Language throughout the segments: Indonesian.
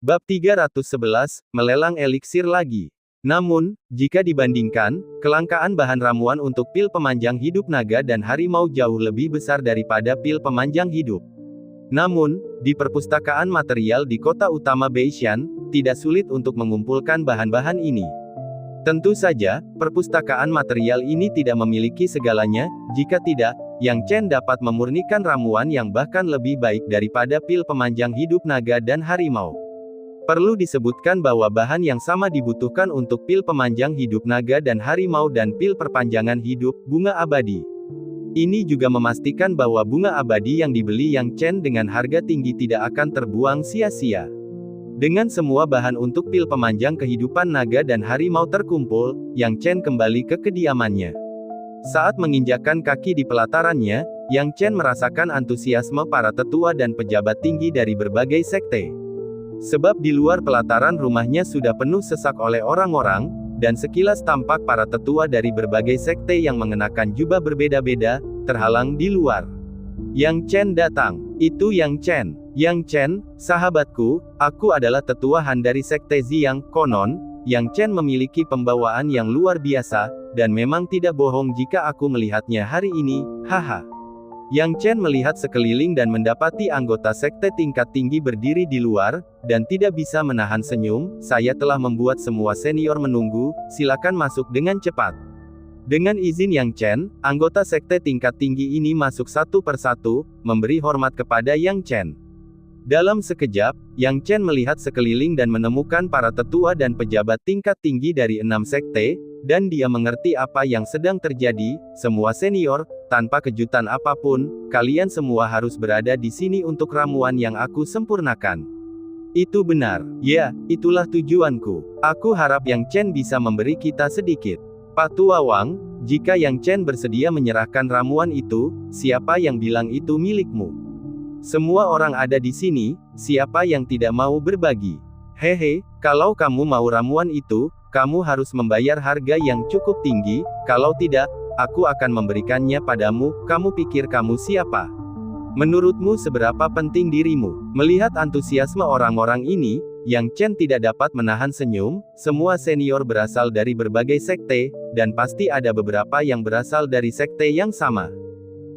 Bab 311, Melelang eliksir lagi. Namun, jika dibandingkan, kelangkaan bahan ramuan untuk pil pemanjang hidup naga dan harimau jauh lebih besar daripada pil pemanjang hidup. Namun, di perpustakaan material di kota utama Beishan, tidak sulit untuk mengumpulkan bahan-bahan ini. Tentu saja, perpustakaan material ini tidak memiliki segalanya. Jika tidak, Yang Chen dapat memurnikan ramuan yang bahkan lebih baik daripada pil pemanjang hidup naga dan harimau. Perlu disebutkan bahwa bahan yang sama dibutuhkan untuk pil pemanjang hidup naga dan harimau dan pil perpanjangan hidup, bunga abadi. Ini juga memastikan bahwa bunga abadi yang dibeli Yang Chen dengan harga tinggi tidak akan terbuang sia-sia. Dengan semua bahan untuk pil pemanjang kehidupan naga dan harimau terkumpul, Yang Chen kembali ke kediamannya. Saat menginjakkan kaki di pelatarannya, Yang Chen merasakan antusiasme para tetua dan pejabat tinggi dari berbagai sekte. Sebab di luar pelataran rumahnya sudah penuh sesak oleh orang-orang, dan sekilas tampak para tetua dari berbagai sekte yang mengenakan jubah berbeda-beda, terhalang di luar. Yang Chen datang. Itu Yang Chen. Yang Chen, sahabatku, aku adalah tetua Han dari sekte Ziyang. Konon, Yang Chen memiliki pembawaan yang luar biasa, dan memang tidak bohong jika aku melihatnya hari ini, haha. Yang Chen melihat sekeliling dan mendapati anggota sekte tingkat tinggi berdiri di luar, dan tidak bisa menahan senyum. Saya telah membuat semua senior menunggu, silakan masuk dengan cepat. Dengan izin Yang Chen, anggota sekte tingkat tinggi ini masuk satu persatu, memberi hormat kepada Yang Chen. Dalam sekejap, Yang Chen melihat sekeliling dan menemukan para tetua dan pejabat tingkat tinggi dari 6 sekte, dan dia mengerti apa yang sedang terjadi. Semua senior, tanpa kejutan apapun, kalian semua harus berada di sini untuk ramuan yang aku sempurnakan. Itu benar. Ya, itulah tujuanku. Aku harap Yang Chen bisa memberi kita sedikit. Pak Tua Wang, jika Yang Chen bersedia menyerahkan ramuan itu, siapa yang bilang itu milikmu? Semua orang ada di sini, siapa yang tidak mau berbagi? Hehe, kalau kamu mau ramuan itu, kamu harus membayar harga yang cukup tinggi, kalau tidak, aku akan memberikannya padamu. Kamu pikir kamu siapa? Menurutmu seberapa penting dirimu? Melihat antusiasme orang-orang ini, Yang Chen tidak dapat menahan senyum. Semua senior berasal dari berbagai sekte, dan pasti ada beberapa yang berasal dari sekte yang sama.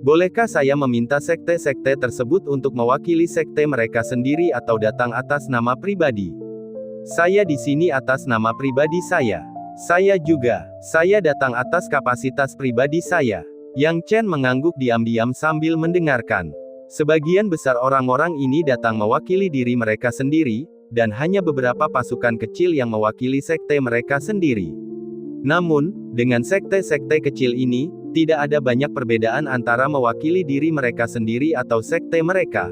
Bolehkah saya meminta sekte-sekte tersebut untuk mewakili sekte mereka sendiri atau datang atas nama pribadi? Saya di sini atas nama pribadi saya. Saya juga. Saya datang atas kapasitas pribadi saya. Yang Chen mengangguk diam-diam sambil mendengarkan. Sebagian besar orang-orang ini datang mewakili diri mereka sendiri, dan hanya beberapa pasukan kecil yang mewakili sekte mereka sendiri. Namun, dengan sekte-sekte kecil ini, tidak ada banyak perbedaan antara mewakili diri mereka sendiri atau sekte mereka.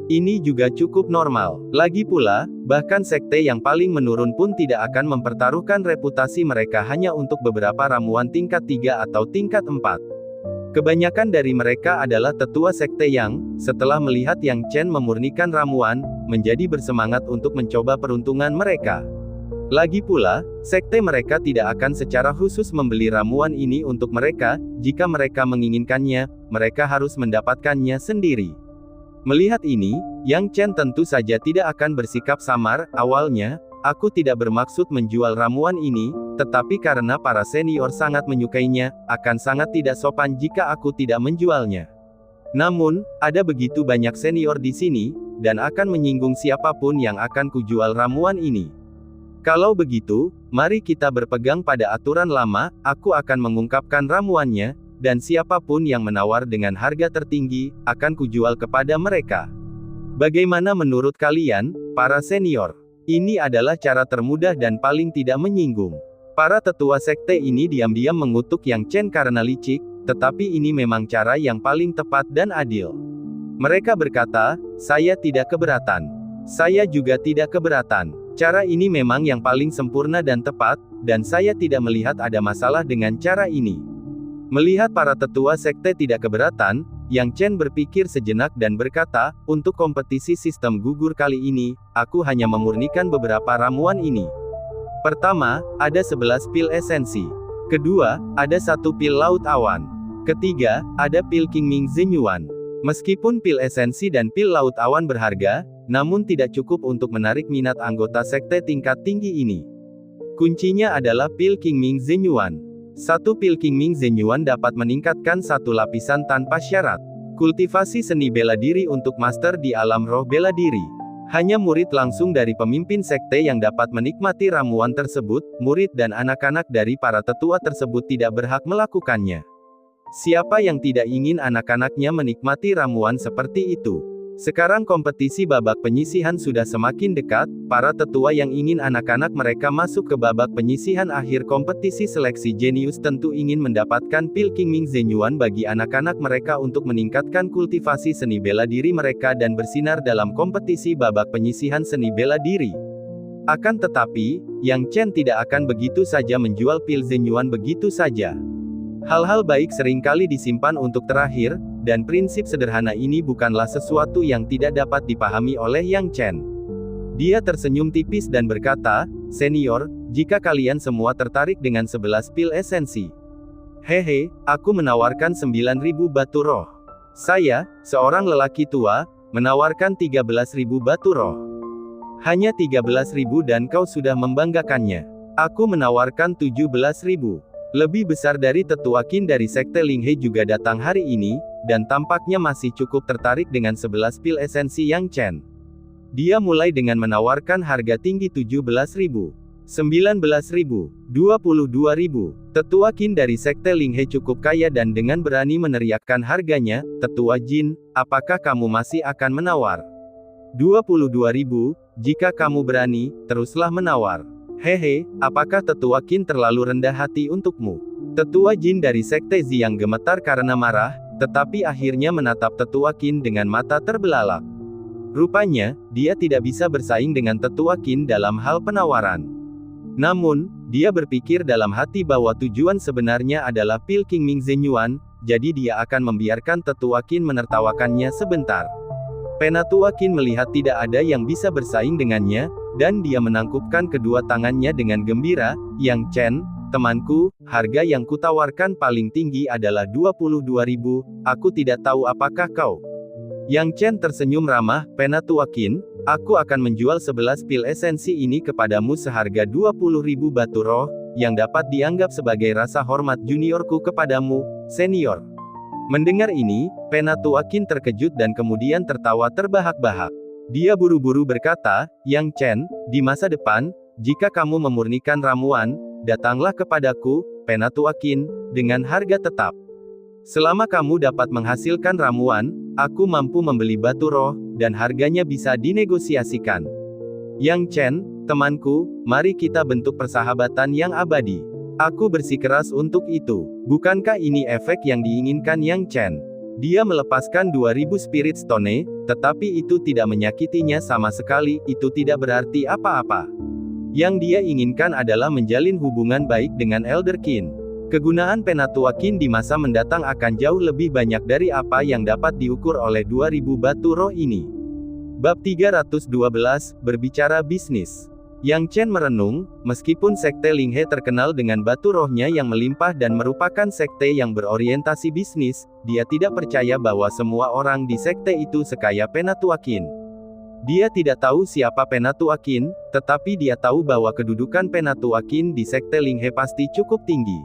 Ini juga cukup normal. Lagi pula, bahkan sekte yang paling menurun pun tidak akan mempertaruhkan reputasi mereka hanya untuk beberapa ramuan tingkat 3 atau tingkat 4. Kebanyakan dari mereka adalah tetua sekte yang, setelah melihat Yang Chen memurnikan ramuan, menjadi bersemangat untuk mencoba peruntungan mereka. Lagi pula, sekte mereka tidak akan secara khusus membeli ramuan ini untuk mereka. Jika mereka menginginkannya, mereka harus mendapatkannya sendiri. Melihat ini, Yang Chen tentu saja tidak akan bersikap samar. Awalnya, aku tidak bermaksud menjual ramuan ini, tetapi karena para senior sangat menyukainya, akan sangat tidak sopan jika aku tidak menjualnya. Namun, ada begitu banyak senior di sini, dan akan menyinggung siapapun yang akan kujual ramuan ini. Kalau begitu, mari kita berpegang pada aturan lama. Aku akan mengungkapkan ramuannya, dan siapapun yang menawar dengan harga tertinggi, akan kujual kepada mereka. Bagaimana menurut kalian, para senior? Ini adalah cara termudah dan paling tidak menyinggung. Para tetua sekte ini diam-diam mengutuk Yang Chen karena licik, tetapi ini memang cara yang paling tepat dan adil. Mereka berkata, saya tidak keberatan. Saya juga tidak keberatan. Cara ini memang yang paling sempurna dan tepat, dan saya tidak melihat ada masalah dengan cara ini. Melihat para tetua sekte tidak keberatan, Yang Chen berpikir sejenak dan berkata, untuk kompetisi sistem gugur kali ini, aku hanya memurnikan beberapa ramuan ini. Pertama, ada 11 pil esensi. Kedua, ada 1 pil laut awan. Ketiga, ada pil Qingming Zenyuan. Meskipun pil esensi dan pil laut awan berharga, namun tidak cukup untuk menarik minat anggota sekte tingkat tinggi ini. Kuncinya adalah pil Qingming Zhenyuan. Satu pil Qingming Zhenyuan dapat meningkatkan satu lapisan tanpa syarat. Kultivasi seni bela diri untuk master di alam roh bela diri. Hanya murid langsung dari pemimpin sekte yang dapat menikmati ramuan tersebut, murid dan anak-anak dari para tetua tersebut tidak berhak melakukannya. Siapa yang tidak ingin anak-anaknya menikmati ramuan seperti itu? Sekarang kompetisi babak penyisihan sudah semakin dekat, para tetua yang ingin anak-anak mereka masuk ke babak penyisihan akhir kompetisi seleksi jenius tentu ingin mendapatkan pil Qingming Zhenyuan bagi anak-anak mereka untuk meningkatkan kultivasi seni bela diri mereka dan bersinar dalam kompetisi babak penyisihan seni bela diri. Akan tetapi, Yang Chen tidak akan begitu saja menjual pil Zhenyuan begitu saja. Hal-hal baik seringkali disimpan untuk terakhir, dan prinsip sederhana ini bukanlah sesuatu yang tidak dapat dipahami oleh Yang Chen. Dia tersenyum tipis dan berkata, "Senior, jika kalian semua tertarik dengan 11 pil esensi. Hehe, aku menawarkan 9.000 batu roh. Saya, seorang lelaki tua, menawarkan 13.000 batu roh. Hanya 13.000 dan kau sudah membanggakannya. Aku menawarkan 17.000. Lebih besar dari tetua Qin dari sekte Linghe juga datang hari ini, dan tampaknya masih cukup tertarik dengan 11 pil esensi Yang Chen. Dia mulai dengan menawarkan harga tinggi 17.000, 19.000, 22.000. Tetua Qin dari sekte Linghe cukup kaya dan dengan berani meneriakkan harganya, "Tetua Jin, apakah kamu masih akan menawar? 22.000, jika kamu berani, teruslah menawar." Hehe, apakah tetua Qin terlalu rendah hati untukmu? Tetua Jin dari sekte Ziyang gemetar karena marah, tetapi akhirnya menatap tetua Qin dengan mata terbelalak. Rupanya, dia tidak bisa bersaing dengan tetua Qin dalam hal penawaran. Namun, dia berpikir dalam hati bahwa tujuan sebenarnya adalah pil Qingming Zhenyuan, jadi dia akan membiarkan tetua Qin menertawakannya sebentar. Penatua Qin melihat tidak ada yang bisa bersaing dengannya, dan dia menangkupkan kedua tangannya dengan gembira, "Yang Chen, temanku, harga yang kutawarkan paling tinggi adalah 22.000, aku tidak tahu apakah kau." Yang Chen tersenyum ramah, "Penatua Qin, aku akan menjual 11 pil esensi ini kepadamu seharga 20.000 batu roh, yang dapat dianggap sebagai rasa hormat juniorku kepadamu, senior." Mendengar ini, Penatua Qin terkejut dan kemudian tertawa terbahak-bahak. Dia buru-buru berkata, "Yang Chen, di masa depan, jika kamu memurnikan ramuan, datanglah kepadaku, Penatua Qin, dengan harga tetap. Selama kamu dapat menghasilkan ramuan, aku mampu membeli batu roh, dan harganya bisa dinegosiasikan. Yang Chen, temanku, mari kita bentuk persahabatan yang abadi. Aku bersikeras untuk itu. Bukankah ini efek yang diinginkan Yang Chen?" Dia melepaskan 2000 spirit stone, tetapi itu tidak menyakitinya sama sekali, itu tidak berarti apa-apa. Yang dia inginkan adalah menjalin hubungan baik dengan Elder Qin. Kegunaan Penatua Qin di masa mendatang akan jauh lebih banyak dari apa yang dapat diukur oleh 2000 batu roh ini. Bab 312, Berbicara Bisnis. Yang Chen merenung, meskipun sekte Linghe terkenal dengan batu rohnya yang melimpah dan merupakan sekte yang berorientasi bisnis, dia tidak percaya bahwa semua orang di sekte itu sekaya Penatua Qin. Dia tidak tahu siapa Penatua Qin, tetapi dia tahu bahwa kedudukan Penatua Qin di sekte Linghe pasti cukup tinggi.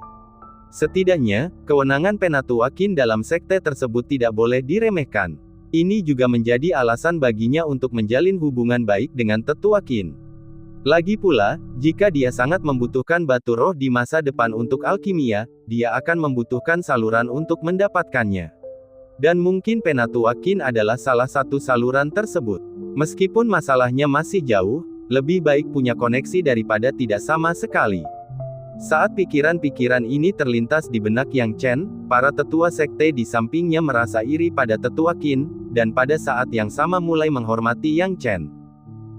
Setidaknya, kewenangan Penatua Qin dalam sekte tersebut tidak boleh diremehkan. Ini juga menjadi alasan baginya untuk menjalin hubungan baik dengan Tetua Qin. Lagi pula, jika dia sangat membutuhkan batu roh di masa depan untuk alkimia, dia akan membutuhkan saluran untuk mendapatkannya. Dan mungkin Penatua Qin adalah salah satu saluran tersebut. Meskipun masalahnya masih jauh, lebih baik punya koneksi daripada tidak sama sekali. Saat pikiran-pikiran ini terlintas di benak Yang Chen, para tetua sekte di sampingnya merasa iri pada Tetua Qin, dan pada saat yang sama mulai menghormati Yang Chen.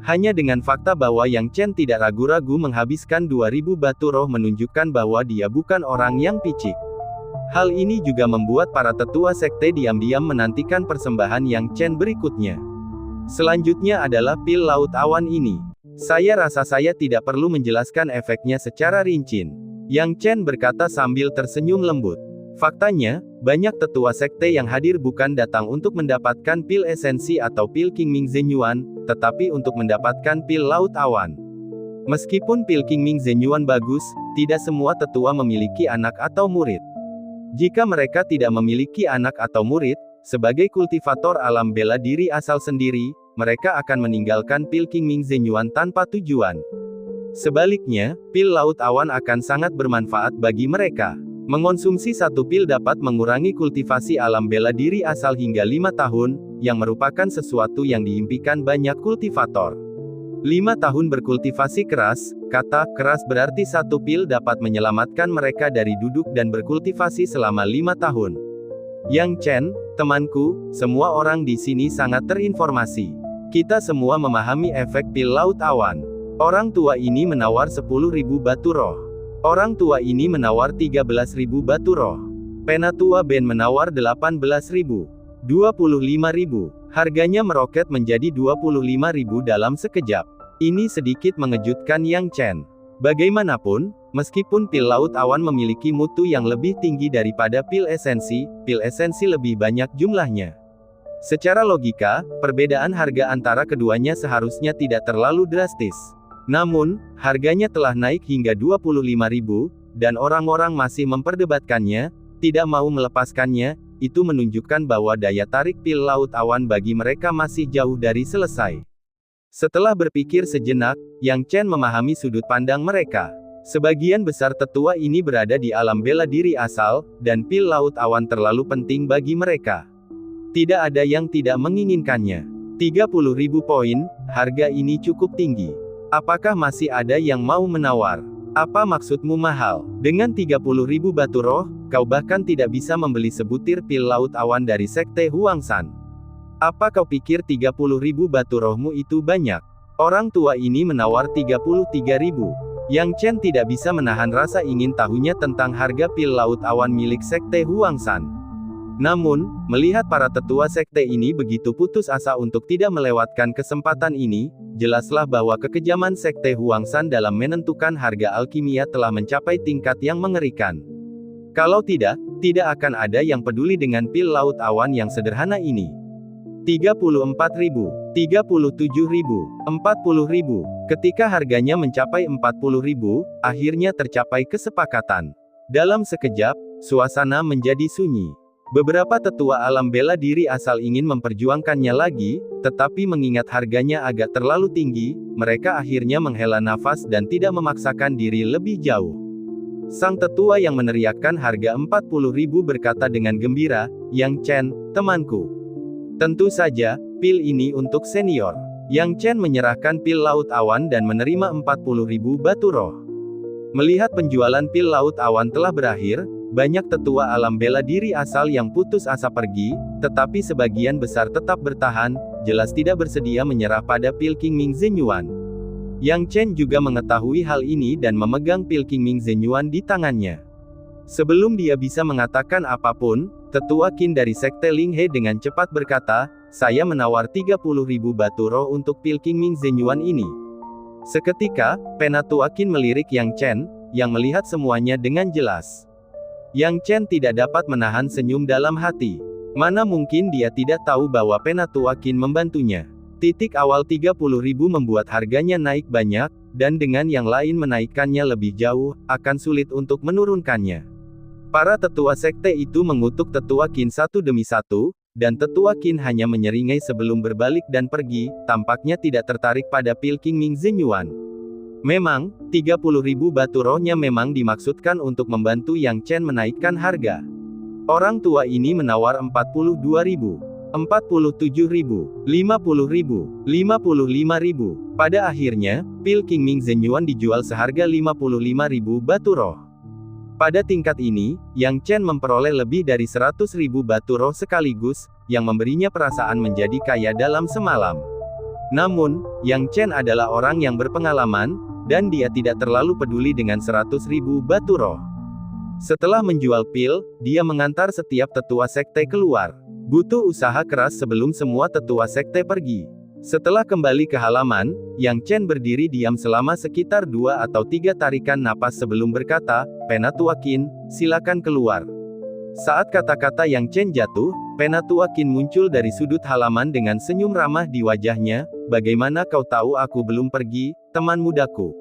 Hanya dengan fakta bahwa Yang Chen tidak ragu-ragu menghabiskan 2000 batu roh menunjukkan bahwa dia bukan orang yang picik. Hal ini juga membuat para tetua sekte diam-diam menantikan persembahan Yang Chen berikutnya. Selanjutnya adalah pil laut awan ini. Saya rasa saya tidak perlu menjelaskan efeknya secara rinci. Yang Chen berkata sambil tersenyum lembut. Faktanya, Banyak tetua sekte yang hadir bukan datang untuk mendapatkan pil esensi atau pil Qingming Zhenyuan, tetapi untuk mendapatkan pil Laut Awan. Meskipun pil Qingming Zhenyuan bagus, tidak semua tetua memiliki anak atau murid. Jika mereka tidak memiliki anak atau murid, sebagai kultivator alam bela diri asal sendiri, mereka akan meninggalkan pil Qingming Zhenyuan tanpa tujuan. Sebaliknya, pil Laut Awan akan sangat bermanfaat bagi mereka. Mengonsumsi satu pil dapat mengurangi kultivasi alam bela diri asal hingga 5 tahun, yang merupakan sesuatu yang diimpikan banyak kultivator. 5 tahun berkultivasi keras, kata keras berarti satu pil dapat menyelamatkan mereka dari duduk dan berkultivasi selama 5 tahun. Yang Chen, temanku, semua orang di sini sangat terinformasi. Kita semua memahami efek pil Laut Awan. Orang tua ini menawar 10.000 batu roh. Orang tua ini menawar 13.000 batu roh. Penatua Ben menawar 18.000. 25.000. Harganya meroket menjadi 25.000 dalam sekejap. Ini sedikit mengejutkan Yang Chen. Bagaimanapun, meskipun pil Laut Awan memiliki mutu yang lebih tinggi daripada pil esensi lebih banyak jumlahnya. Secara logika, perbedaan harga antara keduanya seharusnya tidak terlalu drastis. Namun, harganya telah naik hingga 25.000, dan orang-orang masih memperdebatkannya, tidak mau melepaskannya. Itu menunjukkan bahwa daya tarik pil Laut Awan bagi mereka masih jauh dari selesai. Setelah berpikir sejenak, Yang Chen memahami sudut pandang mereka. Sebagian besar tetua ini berada di alam bela diri asal, dan pil Laut Awan terlalu penting bagi mereka. Tidak ada yang tidak menginginkannya. 30.000 poin, harga ini cukup tinggi. Apakah masih ada yang mau menawar? Apa maksudmu mahal? Dengan 30.000 batu roh, kau bahkan tidak bisa membeli sebutir pil Laut Awan dari sekte Huangshan. Apa kau pikir 30.000 batu rohmu itu banyak? Orang tua ini menawar 33.000. Yang Chen tidak bisa menahan rasa ingin tahunya tentang harga pil Laut Awan milik sekte Huangshan. Namun, melihat para tetua sekte ini begitu putus asa untuk tidak melewatkan kesempatan ini, jelaslah bahwa kekejaman sekte Huangshan dalam menentukan harga alkimia telah mencapai tingkat yang mengerikan. Kalau tidak akan ada yang peduli dengan pil Laut Awan yang sederhana ini. 34.000, 37.000, 40.000. Ketika harganya mencapai 40.000, akhirnya tercapai kesepakatan. Dalam sekejap, suasana menjadi sunyi. Beberapa tetua alam bela diri asal ingin memperjuangkannya lagi, tetapi mengingat harganya agak terlalu tinggi, mereka akhirnya menghela nafas dan tidak memaksakan diri lebih jauh. Sang tetua yang meneriakkan harga 40.000 berkata dengan gembira, Yang Chen, temanku. Tentu saja, pil ini untuk senior. Yang Chen menyerahkan pil Laut Awan dan menerima 40.000 batu roh. Melihat penjualan pil Laut Awan telah berakhir, banyak tetua alam bela diri asal yang putus asa pergi, tetapi sebagian besar tetap bertahan, jelas tidak bersedia menyerah pada pil Qingming Zhenyuan. Yang Chen juga mengetahui hal ini dan memegang pil Qingming Zhenyuan di tangannya. Sebelum dia bisa mengatakan apapun, tetua Qin dari sekte Linghe dengan cepat berkata, saya menawar 30.000 batu roh untuk pil Qingming Zhenyuan ini. Seketika, penatua Qin melirik Yang Chen, yang melihat semuanya dengan jelas. Yang Chen tidak dapat menahan senyum dalam hati. Mana mungkin dia tidak tahu bahwa penatua Qin membantunya. Titik awal 30.000 membuat harganya naik banyak, dan dengan yang lain menaikkannya lebih jauh, akan sulit untuk menurunkannya. Para tetua sekte itu mengutuk tetua Qin satu demi satu, dan tetua Qin hanya menyeringai sebelum berbalik dan pergi, tampaknya tidak tertarik pada pil Qingming Zhenyuan. Memang, 30.000 batu rohnya memang dimaksudkan untuk membantu Yang Chen menaikkan harga. Orang tua ini menawar 42.000, 47.000, 50.000, 55.000. Pada akhirnya, pil Qingming Zhenyuan dijual seharga 55.000 batu roh. Pada tingkat ini, Yang Chen memperoleh lebih dari 100.000 batu roh sekaligus, yang memberinya perasaan menjadi kaya dalam semalam. Namun, Yang Chen adalah orang yang berpengalaman, dan dia tidak terlalu peduli dengan 100.000 batu roh. Setelah menjual pil, dia mengantar setiap tetua sekte keluar. Butuh usaha keras sebelum semua tetua sekte pergi. Setelah kembali ke halaman, Yang Chen berdiri diam selama sekitar 2 atau 3 tarikan napas sebelum berkata, Penatua Qin, silakan keluar. Saat kata-kata Yang Chen jatuh, Penatua Qin muncul dari sudut halaman dengan senyum ramah di wajahnya. Bagaimana kau tahu aku belum pergi, teman mudaku?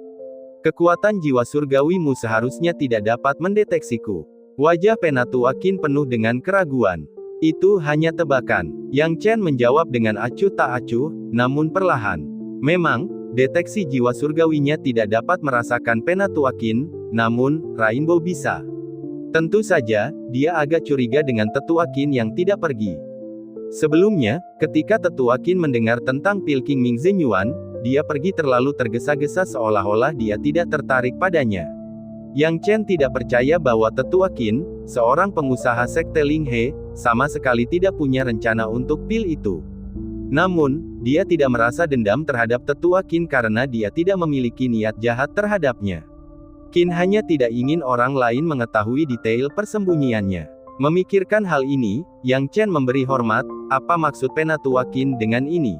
Kekuatan jiwa surgawimu seharusnya tidak dapat mendeteksiku. Wajah Penatua Qin penuh dengan keraguan. Itu hanya tebakan. Yang Chen menjawab dengan acuh tak acuh, namun perlahan. Memang, deteksi jiwa surgawinya tidak dapat merasakan Penatua Qin, namun, Rainbow bisa. Tentu saja, dia agak curiga dengan Tetua Qin yang tidak pergi. Sebelumnya, ketika Tetua Qin mendengar tentang pil King Ming Zenyuan, dia pergi terlalu tergesa-gesa seolah-olah dia tidak tertarik padanya. Yang Chen tidak percaya bahwa Tetua Qin, seorang pengusaha sekte Ling He, sama sekali tidak punya rencana untuk pil itu. Namun, dia tidak merasa dendam terhadap Tetua Qin karena dia tidak memiliki niat jahat terhadapnya. Qin hanya tidak ingin orang lain mengetahui detail persembunyiannya. Memikirkan hal ini, Yang Chen memberi hormat. Apa maksud Penatua Qin dengan ini?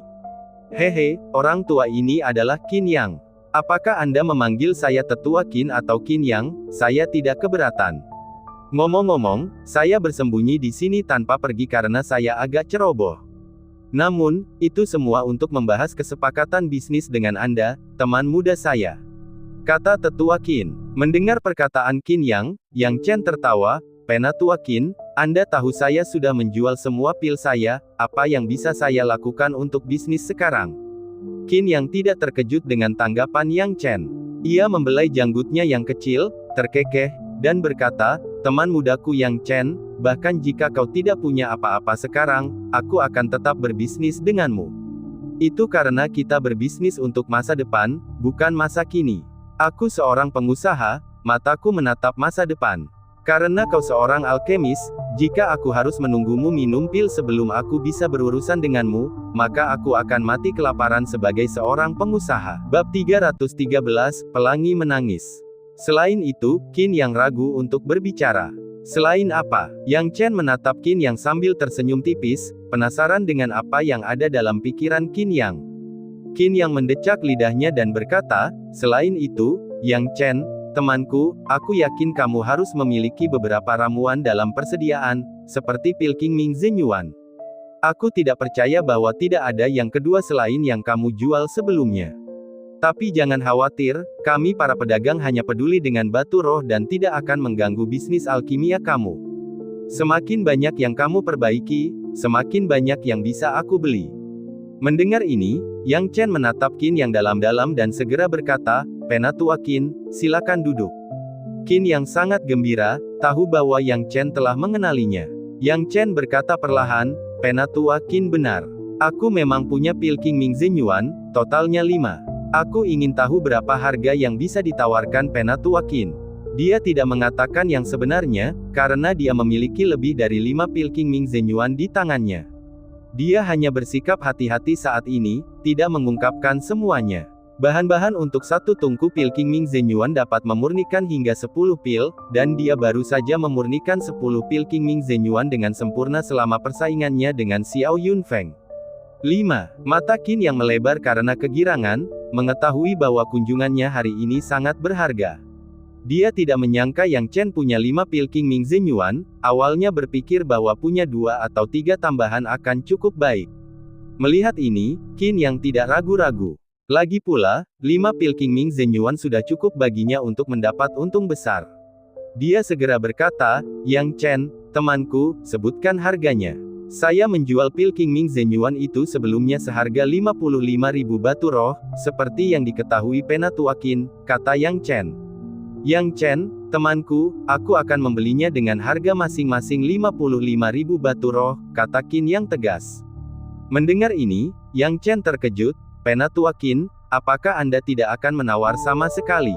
Hehe, orang tua ini adalah Qin Yang. Apakah Anda memanggil saya Tetua Qin atau Qin Yang? Saya tidak keberatan. Ngomong-ngomong, saya bersembunyi di sini tanpa pergi karena saya agak ceroboh. Namun, itu semua untuk membahas kesepakatan bisnis dengan Anda, teman muda saya. Kata Tetua Qin. Mendengar perkataan Qin Yang Chen tertawa. Penatua Qin, Anda tahu saya sudah menjual semua pil saya, apa yang bisa saya lakukan untuk bisnis sekarang? Qin Yang tidak terkejut dengan tanggapan Yang Chen. Ia membelai janggutnya yang kecil, terkekeh, dan berkata, teman mudaku Yang Chen, bahkan jika kau tidak punya apa-apa sekarang, aku akan tetap berbisnis denganmu. Itu karena kita berbisnis untuk masa depan, bukan masa kini. Aku seorang pengusaha, mataku menatap masa depan. Karena kau seorang alkemis, jika aku harus menunggumu minum pil sebelum aku bisa berurusan denganmu, maka aku akan mati kelaparan sebagai seorang pengusaha. Bab 313, Pelangi Menangis. Selain itu, Qin Yang ragu untuk berbicara. Selain apa? Yang Chen menatap Qin Yang sambil tersenyum tipis, penasaran dengan apa yang ada dalam pikiran Qin Yang. Qin Yang mendecak lidahnya dan berkata, selain itu, Yang Chen, temanku, aku yakin kamu harus memiliki beberapa ramuan dalam persediaan, seperti pil King Ming Zenyuan. Aku tidak percaya bahwa tidak ada yang kedua selain yang kamu jual sebelumnya. Tapi jangan khawatir, kami para pedagang hanya peduli dengan batu roh dan tidak akan mengganggu bisnis alkimia kamu. Semakin banyak yang kamu perbaiki, semakin banyak yang bisa aku beli. Mendengar ini, Yang Chen menatap Qin Yang dalam-dalam dan segera berkata, Penatua Qin, silakan duduk. Qin Yang sangat gembira, tahu bahwa Yang Chen telah mengenalinya. Yang Chen berkata perlahan, Penatua Qin benar. Aku memang punya pil King Ming Zenyuan, totalnya 5. Aku ingin tahu berapa harga yang bisa ditawarkan Penatua Qin. Dia tidak mengatakan yang sebenarnya, karena dia memiliki lebih dari 5 pil King Ming Zenyuan di tangannya. Dia hanya bersikap hati-hati saat ini, tidak mengungkapkan semuanya. Bahan-bahan untuk satu tungku pil King Ming Zenyuan dapat memurnikan hingga 10 pil, dan dia baru saja memurnikan 10 pil King Ming Zenyuan dengan sempurna selama persaingannya dengan Xiao Yunfeng. 5. Mata Qin Yang melebar karena kegirangan, mengetahui bahwa kunjungannya hari ini sangat berharga. Dia tidak menyangka Yang Chen punya 5 pil King Ming Zenyuan, awalnya berpikir bahwa punya 2 atau 3 tambahan akan cukup baik. Melihat ini, Qin Yang tidak ragu-ragu. Lagi pula, 5 pil King Ming Zenyuan sudah cukup baginya untuk mendapat untung besar. Dia segera berkata, Yang Chen, temanku, sebutkan harganya. Saya menjual pil King Ming Zenyuan itu sebelumnya seharga 55.000 batu roh, seperti yang diketahui Penatua Qin, kata Yang Chen. Yang Chen, temanku, aku akan membelinya dengan harga masing-masing 55.000 batu roh, kata Qin Yang tegas. Mendengar ini, Yang Chen terkejut. Penatua Qin, apakah Anda tidak akan menawar sama sekali?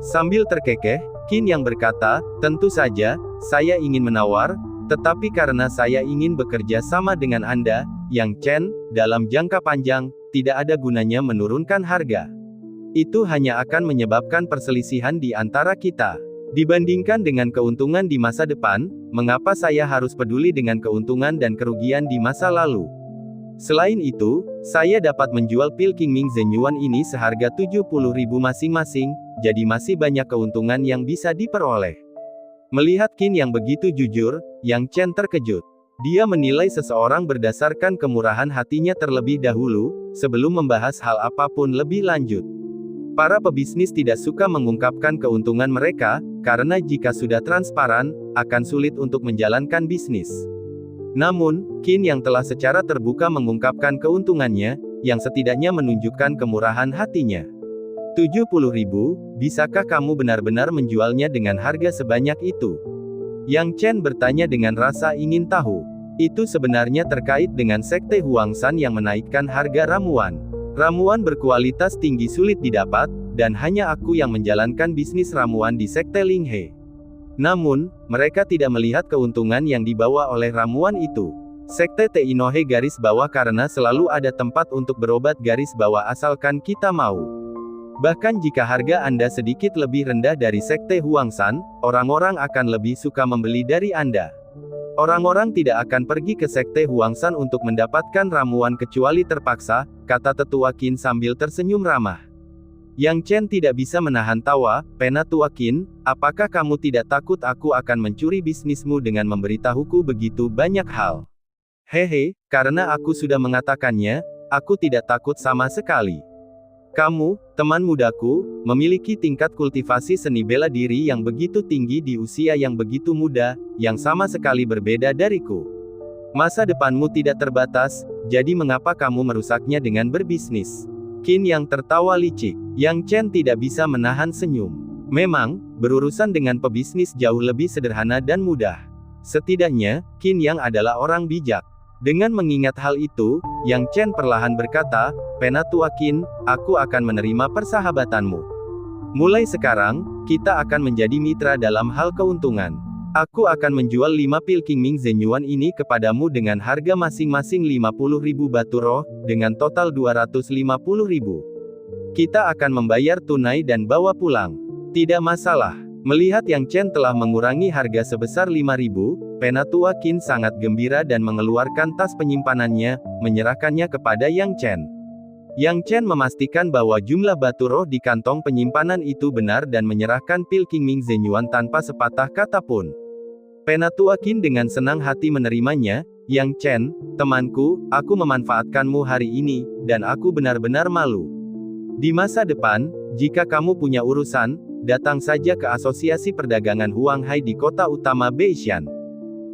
Sambil terkekeh, Qin Yang berkata, tentu saja, saya ingin menawar, tetapi karena saya ingin bekerja sama dengan Anda, Yang Chen, dalam jangka panjang, tidak ada gunanya menurunkan harga. Itu hanya akan menyebabkan perselisihan di antara kita. Dibandingkan dengan keuntungan di masa depan, mengapa saya harus peduli dengan keuntungan dan kerugian di masa lalu? Selain itu, saya dapat menjual pil King Ming Zenyuan ini seharga 70.000 masing-masing, jadi masih banyak keuntungan yang bisa diperoleh. Melihat Qin yang begitu jujur, Yang Chen terkejut. Dia menilai seseorang berdasarkan kemurahan hatinya terlebih dahulu, sebelum membahas hal apapun lebih lanjut. Para pebisnis tidak suka mengungkapkan keuntungan mereka, karena jika sudah transparan, akan sulit untuk menjalankan bisnis. Namun, Qin yang telah secara terbuka mengungkapkan keuntungannya, yang setidaknya menunjukkan kemurahan hatinya. 70.000, bisakah kamu benar-benar menjualnya dengan harga sebanyak itu? Yang Chen bertanya dengan rasa ingin tahu. Itu sebenarnya terkait dengan sekte Huangshan yang menaikkan harga ramuan. Ramuan berkualitas tinggi sulit didapat, dan hanya aku yang menjalankan bisnis ramuan di sekte Linghe. Namun, mereka tidak melihat keuntungan yang dibawa oleh ramuan itu. Sekte Teinohe garis bawah karena selalu ada tempat untuk berobat garis bawah asalkan kita mau. Bahkan jika harga Anda sedikit lebih rendah dari sekte Huangshan, orang-orang akan lebih suka membeli dari Anda. Orang-orang tidak akan pergi ke sekte Huangshan untuk mendapatkan ramuan kecuali terpaksa, kata tetua Qin sambil tersenyum ramah. Yang Chen tidak bisa menahan tawa. Penatua Qin, apakah kamu tidak takut aku akan mencuri bisnismu dengan memberitahuku begitu banyak hal? Hehe, karena aku sudah mengatakannya, aku tidak takut sama sekali. Kamu, teman mudaku, memiliki tingkat kultivasi seni bela diri yang begitu tinggi di usia yang begitu muda, yang sama sekali berbeda dariku. Masa depanmu tidak terbatas, jadi mengapa kamu merusaknya dengan berbisnis? Qin yang tertawa licik. Yang Chen tidak bisa menahan senyum. Memang, berurusan dengan pebisnis jauh lebih sederhana dan mudah. Setidaknya, Qin yang adalah orang bijak. Dengan mengingat hal itu, Yang Chen perlahan berkata, Penatua Qin, aku akan menerima persahabatanmu. Mulai sekarang, kita akan menjadi mitra dalam hal keuntungan. Aku akan menjual 5 pil Qingming Zhenyuan ini kepadamu dengan harga masing-masing 50.000 batu roh, dengan total 250.000. Kita akan membayar tunai dan bawa pulang. Tidak masalah. Melihat Yang Chen telah mengurangi harga sebesar 5.000, Penatua Qin sangat gembira dan mengeluarkan tas penyimpanannya, menyerahkannya kepada Yang Chen. Yang Chen memastikan bahwa jumlah batu roh di kantong penyimpanan itu benar dan menyerahkan pil Qingming Zhenyuan tanpa sepatah kata pun. Penatua Qin dengan senang hati menerimanya. Yang Chen, temanku, aku memanfaatkanmu hari ini, dan aku benar-benar malu. Di masa depan, jika kamu punya urusan, datang saja ke Asosiasi Perdagangan Huanghai di kota utama Beishan.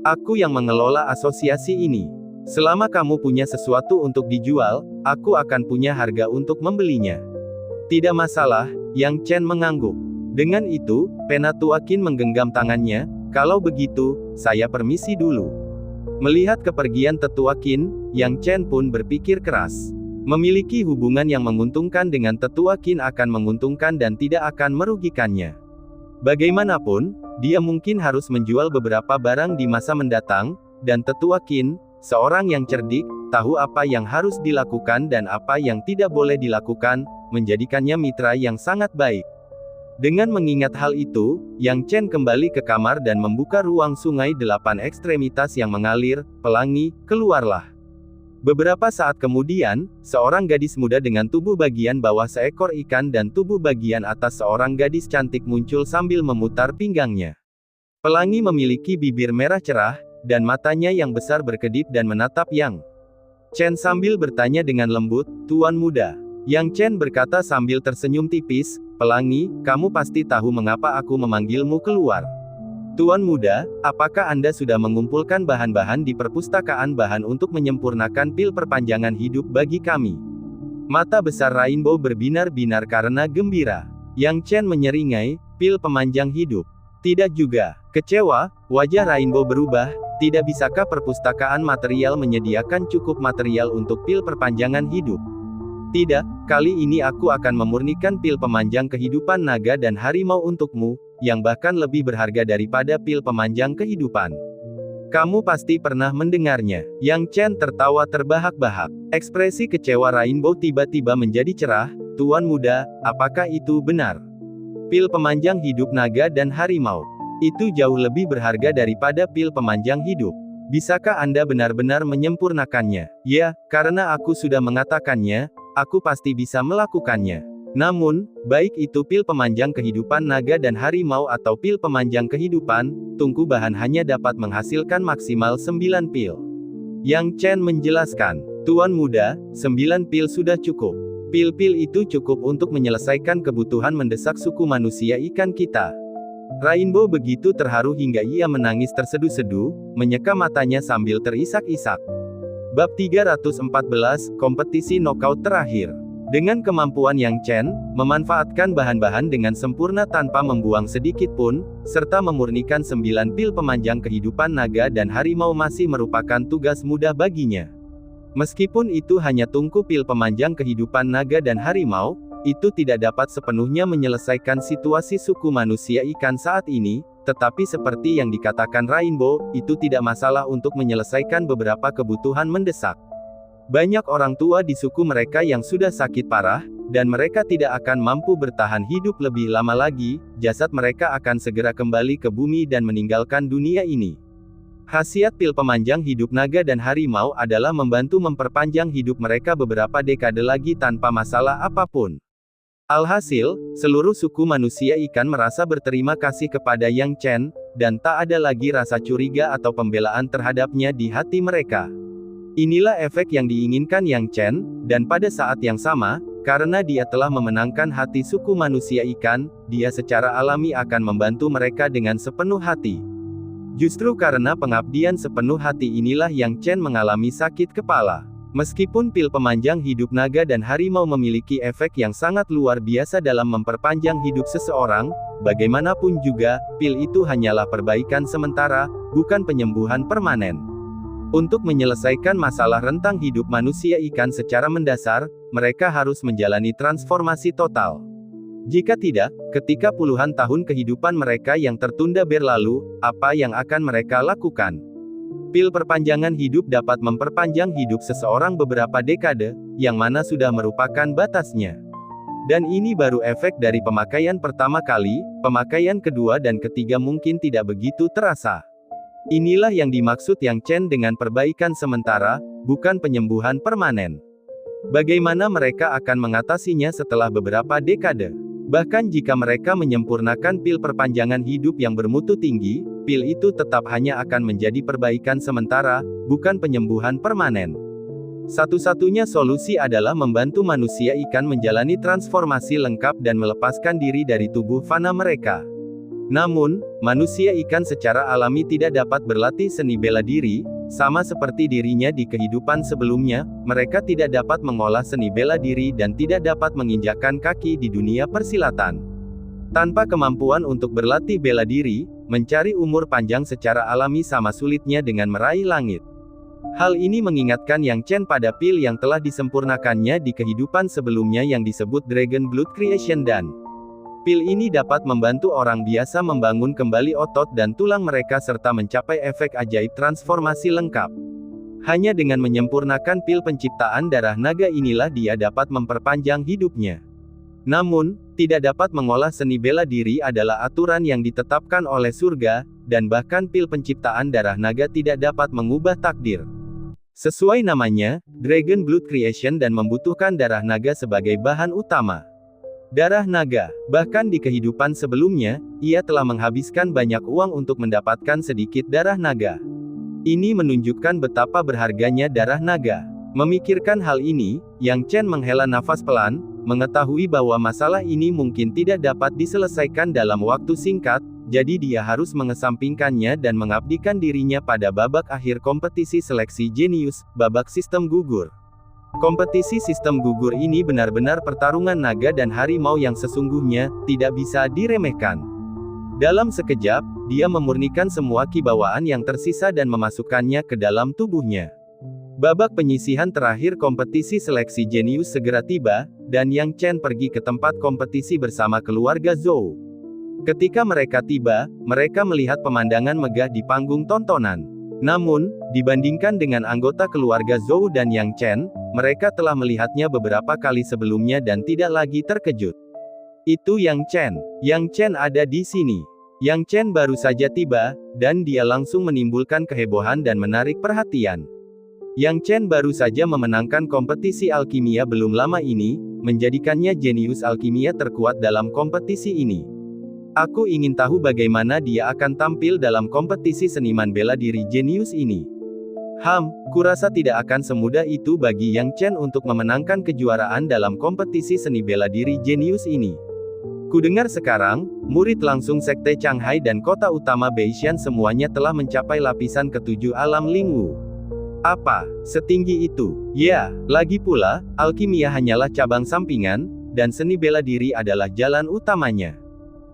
Aku yang mengelola asosiasi ini. Selama kamu punya sesuatu untuk dijual, aku akan punya harga untuk membelinya. Tidak masalah, Yang Chen mengangguk. Dengan itu, Penatua Qin menggenggam tangannya. Kalau begitu, saya permisi dulu. Melihat kepergian tetua Qin, Yang Chen pun berpikir keras. Memiliki hubungan yang menguntungkan dengan tetua Qin akan menguntungkan dan tidak akan merugikannya. Bagaimanapun, dia mungkin harus menjual beberapa barang di masa mendatang, dan tetua Qin, seorang yang cerdik, tahu apa yang harus dilakukan dan apa yang tidak boleh dilakukan, menjadikannya mitra yang sangat baik. Dengan mengingat hal itu, Yang Chen kembali ke kamar dan membuka ruang sungai 8 ekstremitas yang mengalir. Pelangi, keluarlah. Beberapa saat kemudian, seorang gadis muda dengan tubuh bagian bawah seekor ikan dan tubuh bagian atas seorang gadis cantik muncul sambil memutar pinggangnya. Pelangi memiliki bibir merah cerah, dan matanya yang besar berkedip dan menatap Yang Chen sambil bertanya dengan lembut, Tuan muda. Yang Chen berkata sambil tersenyum tipis, Pelangi, kamu pasti tahu mengapa aku memanggilmu keluar. Tuan muda, apakah Anda sudah mengumpulkan bahan-bahan di perpustakaan bahan untuk menyempurnakan pil perpanjangan hidup bagi kami? Mata besar Rainbow berbinar-binar karena gembira. Yang Chen menyeringai, pil pemanjang hidup. Tidak juga. Kecewa, wajah Rainbow berubah. Tidak bisakah perpustakaan material menyediakan cukup material untuk pil perpanjangan hidup? Tidak, kali ini aku akan memurnikan pil pemanjang kehidupan naga dan harimau untukmu, yang bahkan lebih berharga daripada pil pemanjang kehidupan. Kamu pasti pernah mendengarnya. Yang Chen tertawa terbahak-bahak. Ekspresi kecewa Rainbow tiba-tiba menjadi cerah. Tuan muda, apakah itu benar? Pil pemanjang hidup naga dan harimau. Itu jauh lebih berharga daripada pil pemanjang hidup. Bisakah Anda benar-benar menyempurnakannya? Ya, karena aku sudah mengatakannya, aku pasti bisa melakukannya. Namun, baik itu pil pemanjang kehidupan naga dan harimau atau pil pemanjang kehidupan, tungku bahan hanya dapat menghasilkan maksimal 9 pil. Yang Chen menjelaskan, Tuan Muda, 9 pil sudah cukup. Pil-pil itu cukup untuk menyelesaikan kebutuhan mendesak suku manusia ikan kita. Rainbow begitu terharu hingga ia menangis terseduh-seduh, menyeka matanya sambil terisak-isak. Bab 314, Kompetisi Knockout Terakhir. Dengan kemampuan Yang Chen, memanfaatkan bahan-bahan dengan sempurna tanpa membuang sedikit pun, serta memurnikan 9 pil pemanjang kehidupan naga dan harimau masih merupakan tugas mudah baginya. Meskipun itu hanya tungku pil pemanjang kehidupan naga dan harimau, itu tidak dapat sepenuhnya menyelesaikan situasi suku manusia ikan saat ini, tetapi seperti yang dikatakan Rainbow, itu tidak masalah untuk menyelesaikan beberapa kebutuhan mendesak. Banyak orang tua di suku mereka yang sudah sakit parah, dan mereka tidak akan mampu bertahan hidup lebih lama lagi, jasad mereka akan segera kembali ke bumi dan meninggalkan dunia ini. Khasiat pil pemanjang hidup naga dan harimau adalah membantu memperpanjang hidup mereka beberapa dekade lagi tanpa masalah apapun. Alhasil, seluruh suku manusia ikan merasa berterima kasih kepada Yang Chen, dan tak ada lagi rasa curiga atau pembelaan terhadapnya di hati mereka. Inilah efek yang diinginkan Yang Chen, dan pada saat yang sama, karena dia telah memenangkan hati suku manusia ikan, dia secara alami akan membantu mereka dengan sepenuh hati. Justru karena pengabdian sepenuh hati inilah Yang Chen mengalami sakit kepala. Meskipun pil pemanjang hidup naga dan harimau memiliki efek yang sangat luar biasa dalam memperpanjang hidup seseorang, bagaimanapun juga, pil itu hanyalah perbaikan sementara, bukan penyembuhan permanen. Untuk menyelesaikan masalah rentang hidup manusia ikan secara mendasar, mereka harus menjalani transformasi total. Jika tidak, ketika puluhan tahun kehidupan mereka yang tertunda berlalu, apa yang akan mereka lakukan? Pil perpanjangan hidup dapat memperpanjang hidup seseorang beberapa dekade, yang mana sudah merupakan batasnya. Dan ini baru efek dari pemakaian pertama kali, pemakaian kedua dan ketiga mungkin tidak begitu terasa. Inilah yang dimaksud Yang Chen dengan perbaikan sementara, bukan penyembuhan permanen. Bagaimana mereka akan mengatasinya setelah beberapa dekade? Bahkan jika mereka menyempurnakan pil perpanjangan hidup yang bermutu tinggi, pil itu tetap hanya akan menjadi perbaikan sementara, bukan penyembuhan permanen. Satu-satunya solusi adalah membantu manusia ikan menjalani transformasi lengkap dan melepaskan diri dari tubuh fana mereka. Namun, manusia ikan secara alami tidak dapat berlatih seni bela diri, sama seperti dirinya di kehidupan sebelumnya, mereka tidak dapat mengolah seni bela diri dan tidak dapat menginjakkan kaki di dunia persilatan. Tanpa kemampuan untuk berlatih bela diri, mencari umur panjang secara alami sama sulitnya dengan meraih langit. Hal ini mengingatkan Yang Chen pada pil yang telah disempurnakannya di kehidupan sebelumnya yang disebut Dragon Blood Creation dan pil ini dapat membantu orang biasa membangun kembali otot dan tulang mereka serta mencapai efek ajaib transformasi lengkap. Hanya dengan menyempurnakan pil penciptaan darah naga inilah dia dapat memperpanjang hidupnya. Namun, tidak dapat mengolah seni bela diri adalah aturan yang ditetapkan oleh surga, dan bahkan pil penciptaan darah naga tidak dapat mengubah takdir. Sesuai namanya, Dragon Blood Creation dan membutuhkan darah naga sebagai bahan utama. Darah naga, bahkan di kehidupan sebelumnya, ia telah menghabiskan banyak uang untuk mendapatkan sedikit darah naga. Ini menunjukkan betapa berharganya darah naga. Memikirkan hal ini, Yang Chen menghela nafas pelan, mengetahui bahwa masalah ini mungkin tidak dapat diselesaikan dalam waktu singkat, jadi dia harus mengesampingkannya dan mengabdikan dirinya pada babak akhir kompetisi seleksi jenius, babak sistem gugur. Kompetisi sistem gugur ini benar-benar pertarungan naga dan harimau yang sesungguhnya, tidak bisa diremehkan. Dalam sekejap, dia memurnikan semua kibawaan yang tersisa dan memasukkannya ke dalam tubuhnya. Babak penyisihan terakhir kompetisi seleksi jenius segera tiba, dan Yang Chen pergi ke tempat kompetisi bersama keluarga Zhou. Ketika mereka tiba, mereka melihat pemandangan megah di panggung tontonan. Namun, dibandingkan dengan anggota keluarga Zhou dan Yang Chen, mereka telah melihatnya beberapa kali sebelumnya dan tidak lagi terkejut. Itu Yang Chen. Yang Chen ada di sini. Yang Chen baru saja tiba, dan dia langsung menimbulkan kehebohan dan menarik perhatian. Yang Chen baru saja memenangkan kompetisi alkimia belum lama ini, menjadikannya jenius alkimia terkuat dalam kompetisi ini. Aku ingin tahu bagaimana dia akan tampil dalam kompetisi seniman bela diri jenius ini. Kurasa tidak akan semudah itu bagi Yang Chen untuk memenangkan kejuaraan dalam kompetisi seni bela diri jenius ini. Kudengar sekarang, murid langsung Sekte Changhai dan kota utama Beishan semuanya telah mencapai lapisan ketujuh alam Lingwu. Apa? Setinggi itu? Ya, lagi pula, alkimia hanyalah cabang sampingan, dan seni bela diri adalah jalan utamanya.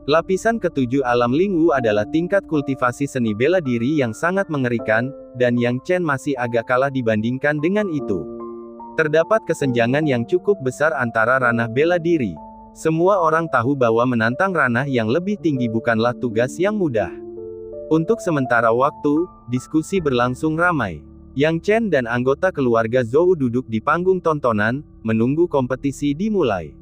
Lapisan ketujuh alam Lingwu adalah tingkat kultivasi seni bela diri yang sangat mengerikan, dan Yang Chen masih agak kalah dibandingkan dengan itu. Terdapat kesenjangan yang cukup besar antara ranah bela diri. Semua orang tahu bahwa menantang ranah yang lebih tinggi bukanlah tugas yang mudah. Untuk sementara waktu, diskusi berlangsung ramai. Yang Chen dan anggota keluarga Zhou duduk di panggung tontonan, menunggu kompetisi dimulai.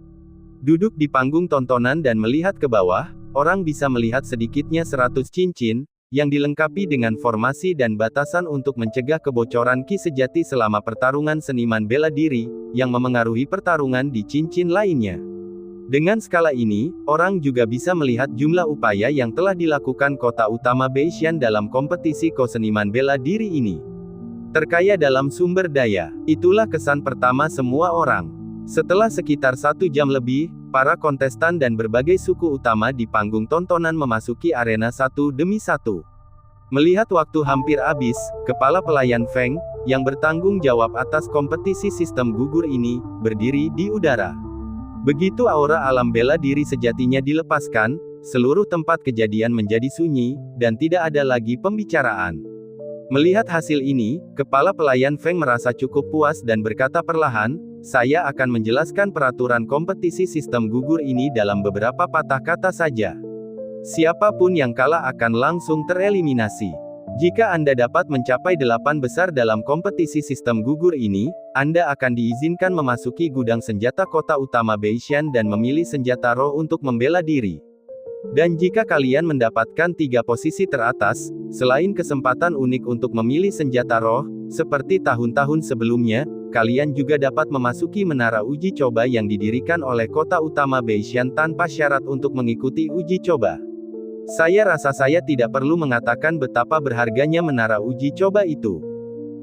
Duduk di panggung tontonan dan melihat ke bawah, orang bisa melihat sedikitnya 100 cincin, yang dilengkapi dengan formasi dan batasan untuk mencegah kebocoran ki sejati selama pertarungan seniman bela diri, yang memengaruhi pertarungan di cincin lainnya. Dengan skala ini, orang juga bisa melihat jumlah upaya yang telah dilakukan kota utama Beishan dalam kompetisi seniman bela diri ini. Terkaya dalam sumber daya, itulah kesan pertama semua orang. Setelah sekitar 1 jam lebih, para kontestan dan berbagai suku utama di panggung tontonan memasuki arena satu demi satu. Melihat waktu hampir habis, kepala pelayan Feng, yang bertanggung jawab atas kompetisi sistem gugur ini, berdiri di udara. Begitu aura alam bela diri sejatinya dilepaskan, seluruh tempat kejadian menjadi sunyi, dan tidak ada lagi pembicaraan. Melihat hasil ini, kepala pelayan Feng merasa cukup puas dan berkata perlahan, "Saya akan menjelaskan peraturan kompetisi sistem gugur ini dalam beberapa patah kata saja. Siapapun yang kalah akan langsung tereliminasi. Jika Anda dapat mencapai 8 besar dalam kompetisi sistem gugur ini, Anda akan diizinkan memasuki gudang senjata kota utama Beishan dan memilih senjata roh untuk membela diri. Dan jika kalian mendapatkan 3 posisi teratas, selain kesempatan unik untuk memilih senjata roh, seperti tahun-tahun sebelumnya, kalian juga dapat memasuki menara uji coba yang didirikan oleh kota utama Beishan tanpa syarat untuk mengikuti uji coba. Saya rasa saya tidak perlu mengatakan betapa berharganya menara uji coba itu.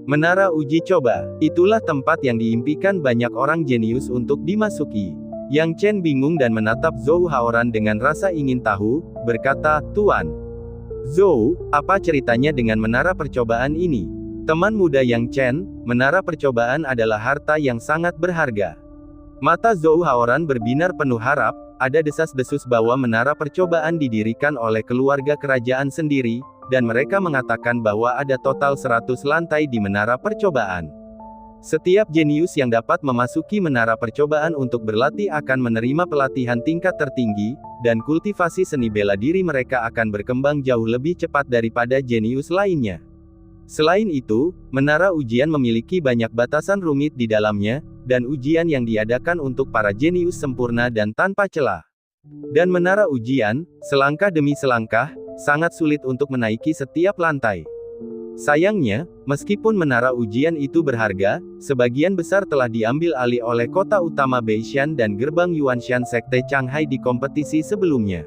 Menara uji coba, itulah tempat yang diimpikan banyak orang jenius untuk dimasuki." Yang Chen bingung dan menatap Zhou Haoran dengan rasa ingin tahu, berkata, "Tuan Zhou, apa ceritanya dengan menara percobaan ini?" Teman muda Yang Chen, menara percobaan adalah harta yang sangat berharga. Mata Zhou Haoran berbinar penuh harap, ada desas-desus bahwa menara percobaan didirikan oleh keluarga kerajaan sendiri, dan mereka mengatakan bahwa ada total 100 lantai di menara percobaan. Setiap jenius yang dapat memasuki menara percobaan untuk berlatih akan menerima pelatihan tingkat tertinggi, dan kultivasi seni bela diri mereka akan berkembang jauh lebih cepat daripada jenius lainnya. Selain itu, menara ujian memiliki banyak batasan rumit di dalamnya, dan ujian yang diadakan untuk para jenius sempurna dan tanpa celah. Dan menara ujian, selangkah demi selangkah, sangat sulit untuk menaiki setiap lantai. Sayangnya, meskipun menara ujian itu berharga, sebagian besar telah diambil alih oleh kota utama Beishan dan gerbang Yuanshan Sekte Changhai di kompetisi sebelumnya.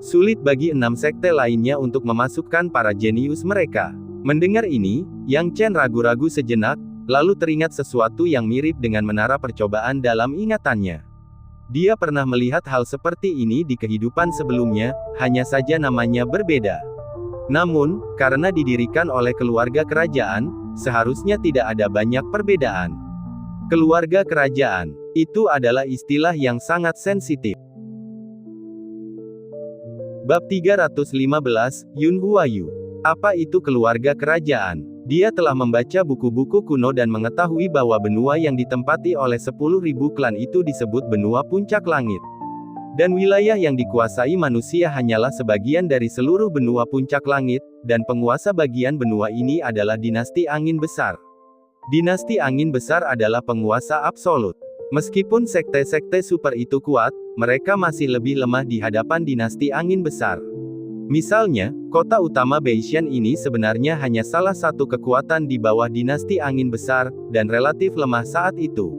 Sulit bagi 6 sekte lainnya untuk memasukkan para jenius mereka. Mendengar ini, Yang Chen ragu-ragu sejenak, lalu teringat sesuatu yang mirip dengan menara percobaan dalam ingatannya. Dia pernah melihat hal seperti ini di kehidupan sebelumnya, hanya saja namanya berbeda. Namun, karena didirikan oleh keluarga kerajaan, seharusnya tidak ada banyak perbedaan. Keluarga kerajaan, itu adalah istilah yang sangat sensitif. Bab 315, Yun Huayu. Apa itu keluarga kerajaan? Dia telah membaca buku-buku kuno dan mengetahui bahwa benua yang ditempati oleh 10.000 klan itu disebut benua puncak langit. Dan wilayah yang dikuasai manusia hanyalah sebagian dari seluruh benua puncak langit, dan penguasa bagian benua ini adalah dinasti angin besar. Dinasti angin besar adalah penguasa absolut. Meskipun sekte-sekte super itu kuat, mereka masih lebih lemah di hadapan dinasti angin besar. Misalnya, kota utama Beishan ini sebenarnya hanya salah satu kekuatan di bawah dinasti angin besar, dan relatif lemah saat itu.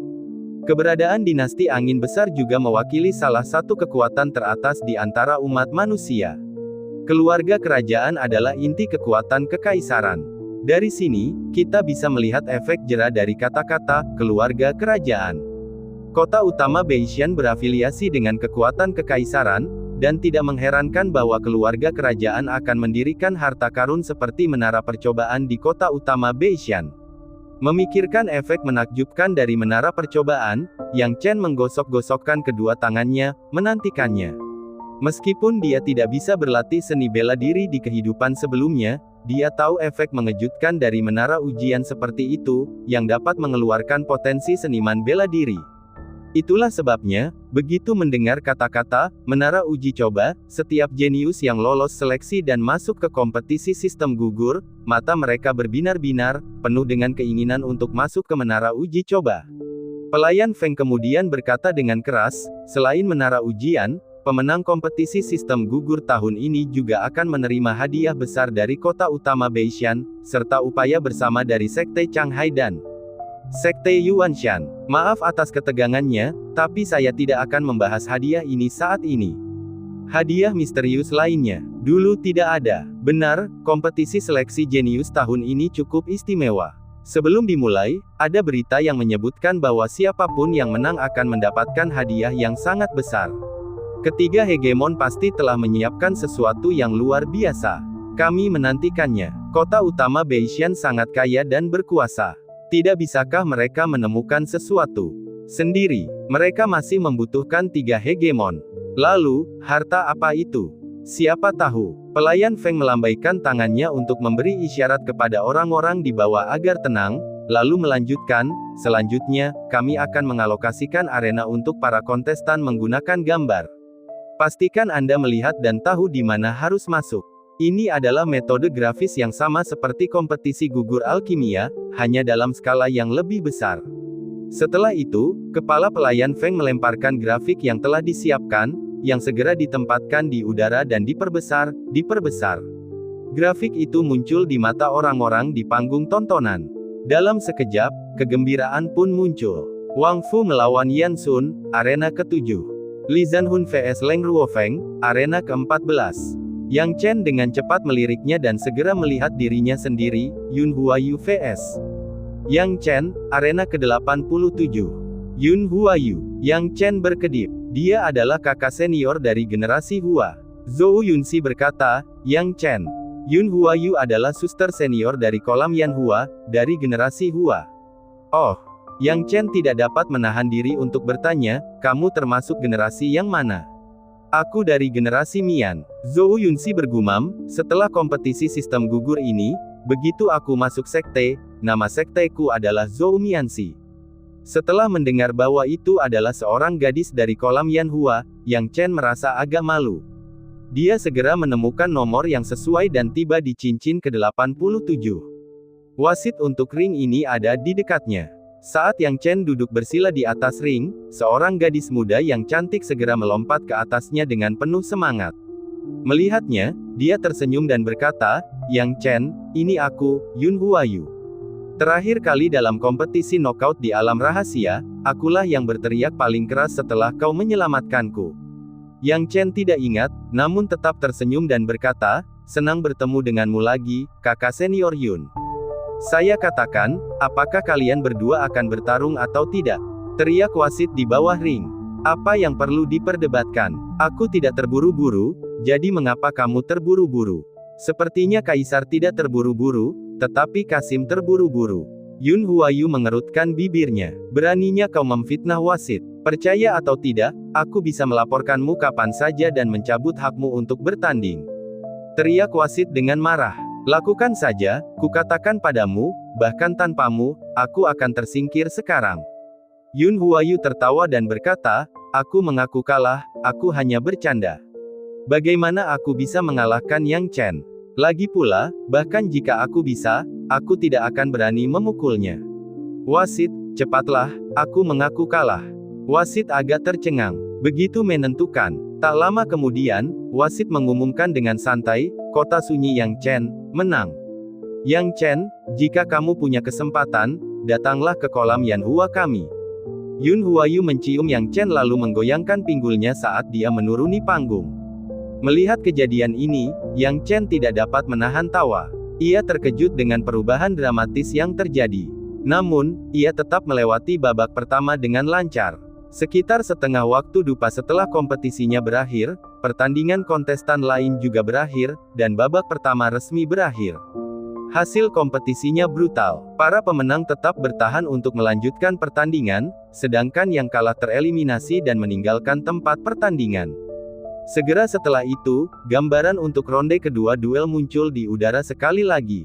Keberadaan dinasti angin besar juga mewakili salah satu kekuatan teratas di antara umat manusia. Keluarga kerajaan adalah inti kekuatan kekaisaran. Dari sini, kita bisa melihat efek jera dari kata-kata keluarga kerajaan. Kota utama Beitian berafiliasi dengan kekuatan kekaisaran, dan tidak mengherankan bahwa keluarga kerajaan akan mendirikan harta karun seperti menara percobaan di kota utama Beitian. Memikirkan efek menakjubkan dari menara percobaan, Yang Chen menggosok-gosokkan kedua tangannya, menantikannya. Meskipun dia tidak bisa berlatih seni bela diri di kehidupan sebelumnya, dia tahu efek mengejutkan dari menara ujian seperti itu, yang dapat mengeluarkan potensi seniman bela diri. Itulah sebabnya, begitu mendengar kata-kata menara uji coba, setiap jenius yang lolos seleksi dan masuk ke kompetisi sistem gugur, mata mereka berbinar-binar, penuh dengan keinginan untuk masuk ke menara uji coba. Pelayan Feng kemudian berkata dengan keras, selain menara ujian, pemenang kompetisi sistem gugur tahun ini juga akan menerima hadiah besar dari kota utama Beitian, serta upaya bersama dari Sekte Changhai dan Sekte Yuanshan. Maaf atas ketegangannya, tapi saya tidak akan membahas hadiah ini saat ini. Hadiah misterius lainnya, dulu tidak ada. Benar, kompetisi seleksi jenius tahun ini cukup istimewa. Sebelum dimulai, ada berita yang menyebutkan bahwa siapapun yang menang akan mendapatkan hadiah yang sangat besar. Ketiga hegemon pasti telah menyiapkan sesuatu yang luar biasa. Kami menantikannya. Kota utama Beitian sangat kaya dan berkuasa. Tidak bisakah mereka menemukan sesuatu sendiri? Mereka masih membutuhkan 3 hegemon. Lalu, harta apa itu? Siapa tahu? Pelayan Feng melambaikan tangannya untuk memberi isyarat kepada orang-orang di bawah agar tenang, lalu melanjutkan, selanjutnya, kami akan mengalokasikan arena untuk para kontestan menggunakan gambar. Pastikan Anda melihat dan tahu di mana harus masuk. Ini adalah metode grafis yang sama seperti kompetisi gugur alkimia, hanya dalam skala yang lebih besar. Setelah itu, kepala pelayan Feng melemparkan grafik yang telah disiapkan, yang segera ditempatkan di udara dan diperbesar. Grafik itu muncul di mata orang-orang di panggung tontonan. Dalam sekejap, kegembiraan pun muncul. Wang Fu melawan Yan Sun, arena ke-7. Li Zanhun vs Leng Ruofeng, arena ke-14. Yang Chen dengan cepat meliriknya dan segera melihat dirinya sendiri, Yun Huayu vs Yang Chen, arena ke-87. Yun Huayu. Yang Chen berkedip. Dia adalah kakak senior dari generasi Hua. Zhou Yunxi berkata, Yang Chen. Yun Huayu adalah suster senior dari kolam Yan Hua, dari generasi Hua. Oh. Yang Chen tidak dapat menahan diri untuk bertanya, kamu termasuk generasi yang mana? Aku dari generasi Mian. Zhou Yunxi bergumam, setelah kompetisi sistem gugur ini, begitu aku masuk sekte, nama sekteku adalah Zhou Mianxi. Setelah mendengar bahwa itu adalah seorang gadis dari kolam Yan Hua, Yang Chen merasa agak malu. Dia segera menemukan nomor yang sesuai dan tiba di cincin ke-87. Wasit untuk ring ini ada di dekatnya. Saat Yang Chen duduk bersila di atas ring, seorang gadis muda yang cantik segera melompat ke atasnya dengan penuh semangat. Melihatnya, dia tersenyum dan berkata, Yang Chen, ini aku, Yun Huayu. Terakhir kali dalam kompetisi knockout di alam rahasia, akulah yang berteriak paling keras setelah kau menyelamatkanku. Yang Chen tidak ingat, namun tetap tersenyum dan berkata, senang bertemu denganmu lagi, kakak senior Yun. Saya katakan, apakah kalian berdua akan bertarung atau tidak? Teriak wasit di bawah ring. Apa yang perlu diperdebatkan? Aku tidak terburu-buru, jadi mengapa kamu terburu-buru? Sepertinya Kaisar tidak terburu-buru, tetapi Kasim terburu-buru. Yun Huayu mengerutkan bibirnya. Beraninya kau memfitnah wasit. Percaya atau tidak, aku bisa melaporkanmu kapan saja dan mencabut hakmu untuk bertanding. Teriak wasit dengan marah. Lakukan saja, kukatakan padamu, bahkan tanpamu, aku akan tersingkir sekarang. Yun Huayu tertawa dan berkata, aku mengaku kalah, aku hanya bercanda. Bagaimana aku bisa mengalahkan Yang Chen? Lagi pula, bahkan jika aku bisa, aku tidak akan berani memukulnya. Wasit, cepatlah, aku mengaku kalah. Wasit agak tercengang. Begitu menentukan. Tak lama kemudian, wasit mengumumkan dengan santai, kota sunyi Yang Chen menang. Yang Chen, jika kamu punya kesempatan, datanglah ke kolam Yan Hua kami. Yun Huayu mencium Yang Chen lalu menggoyangkan pinggulnya saat dia menuruni panggung. Melihat kejadian ini, Yang Chen tidak dapat menahan tawa. Ia terkejut dengan perubahan dramatis yang terjadi. Namun, ia tetap melewati babak pertama dengan lancar. Sekitar setengah waktu dupa setelah kompetisinya berakhir, pertandingan kontestan lain juga berakhir, dan babak pertama resmi berakhir. Hasil kompetisinya brutal. Para pemenang tetap bertahan untuk melanjutkan pertandingan, sedangkan yang kalah tereliminasi dan meninggalkan tempat pertandingan. Segera setelah itu, gambaran untuk ronde kedua duel muncul di udara sekali lagi.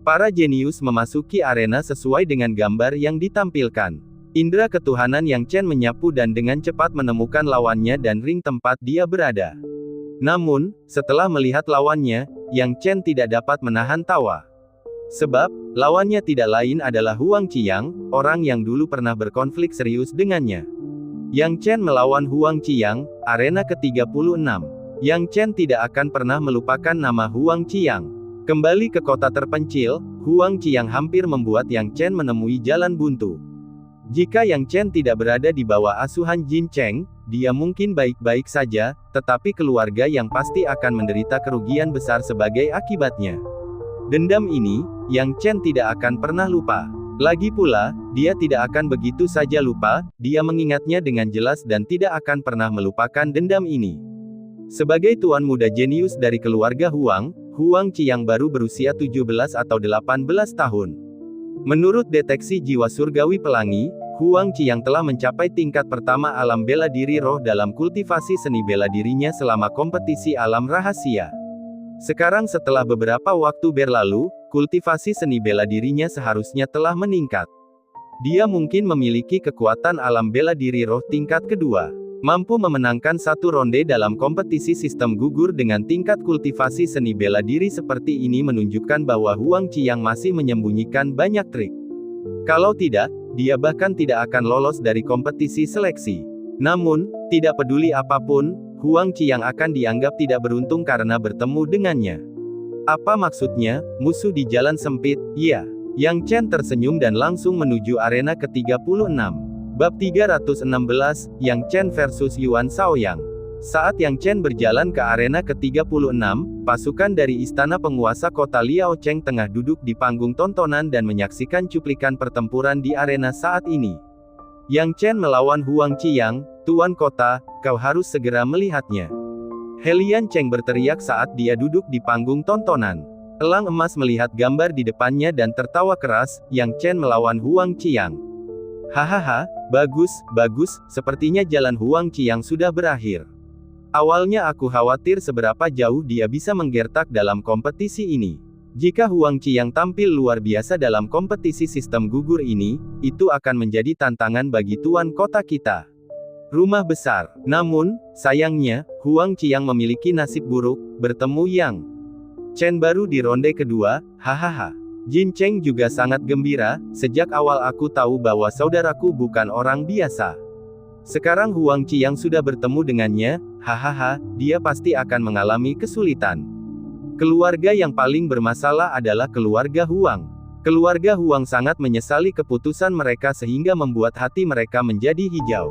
Para jenius memasuki arena sesuai dengan gambar yang ditampilkan. Indra ketuhanan Yang Chen menyapu dan dengan cepat menemukan lawannya dan ring tempat dia berada. Namun, setelah melihat lawannya, Yang Chen tidak dapat menahan tawa. Sebab, lawannya tidak lain adalah Huang Qiang, orang yang dulu pernah berkonflik serius dengannya. Yang Chen melawan Huang Qiang, arena ke-36. Yang Chen tidak akan pernah melupakan nama Huang Qiang. Kembali ke kota terpencil, Huang Qiang hampir membuat Yang Chen menemui jalan buntu. Jika Yang Chen tidak berada di bawah asuhan Jin Cheng, dia mungkin baik-baik saja, tetapi keluarga yang pasti akan menderita kerugian besar sebagai akibatnya. Dendam ini, Yang Chen tidak akan pernah lupa. Lagi pula, dia tidak akan begitu saja lupa, dia mengingatnya dengan jelas dan tidak akan pernah melupakan dendam ini. Sebagai tuan muda jenius dari keluarga Huang, Huang Qiang baru berusia 17 atau 18 tahun. Menurut deteksi jiwa surgawi pelangi, Huang Qiang telah mencapai tingkat pertama alam bela diri roh dalam kultivasi seni bela dirinya selama kompetisi alam rahasia. Sekarang setelah beberapa waktu berlalu, kultivasi seni bela dirinya seharusnya telah meningkat. Dia mungkin memiliki kekuatan alam bela diri roh tingkat kedua. Mampu memenangkan satu ronde dalam kompetisi sistem gugur dengan tingkat kultivasi seni bela diri seperti ini menunjukkan bahwa Huang Qiang masih menyembunyikan banyak trik. Kalau tidak, dia bahkan tidak akan lolos dari kompetisi seleksi. Namun, tidak peduli apapun, Huang Qiang akan dianggap tidak beruntung karena bertemu dengannya. Apa maksudnya, musuh di jalan sempit? Ya. Yang Chen tersenyum dan langsung menuju arena ke-36. Bab 316, Yang Chen versus Yuan Shaoyang. Saat Yang Chen berjalan ke arena ke-36, pasukan dari istana penguasa kota Liao Cheng tengah duduk di panggung tontonan dan menyaksikan cuplikan pertempuran di arena saat ini. Yang Chen melawan Huang Qiang, Tuan Kota, kau harus segera melihatnya. Helian Cheng berteriak saat dia duduk di panggung tontonan. Elang emas melihat gambar di depannya dan tertawa keras, Yang Chen melawan Huang Qiang. Hahaha, bagus, bagus, sepertinya jalan Huang Qiang sudah berakhir. Awalnya aku khawatir seberapa jauh dia bisa menggertak dalam kompetisi ini. Jika Huang Qiang tampil luar biasa dalam kompetisi sistem gugur ini, itu akan menjadi tantangan bagi tuan kota kita. Rumah besar. Namun, sayangnya, Huang Qiang memiliki nasib buruk, bertemu Yang Chen baru di ronde kedua, hahaha. Jin Cheng juga sangat gembira, sejak awal aku tahu bahwa saudaraku bukan orang biasa. Sekarang Huang Qiang sudah bertemu dengannya, hahaha, dia pasti akan mengalami kesulitan. Keluarga yang paling bermasalah adalah keluarga Huang. Keluarga Huang sangat menyesali keputusan mereka sehingga membuat hati mereka menjadi hijau.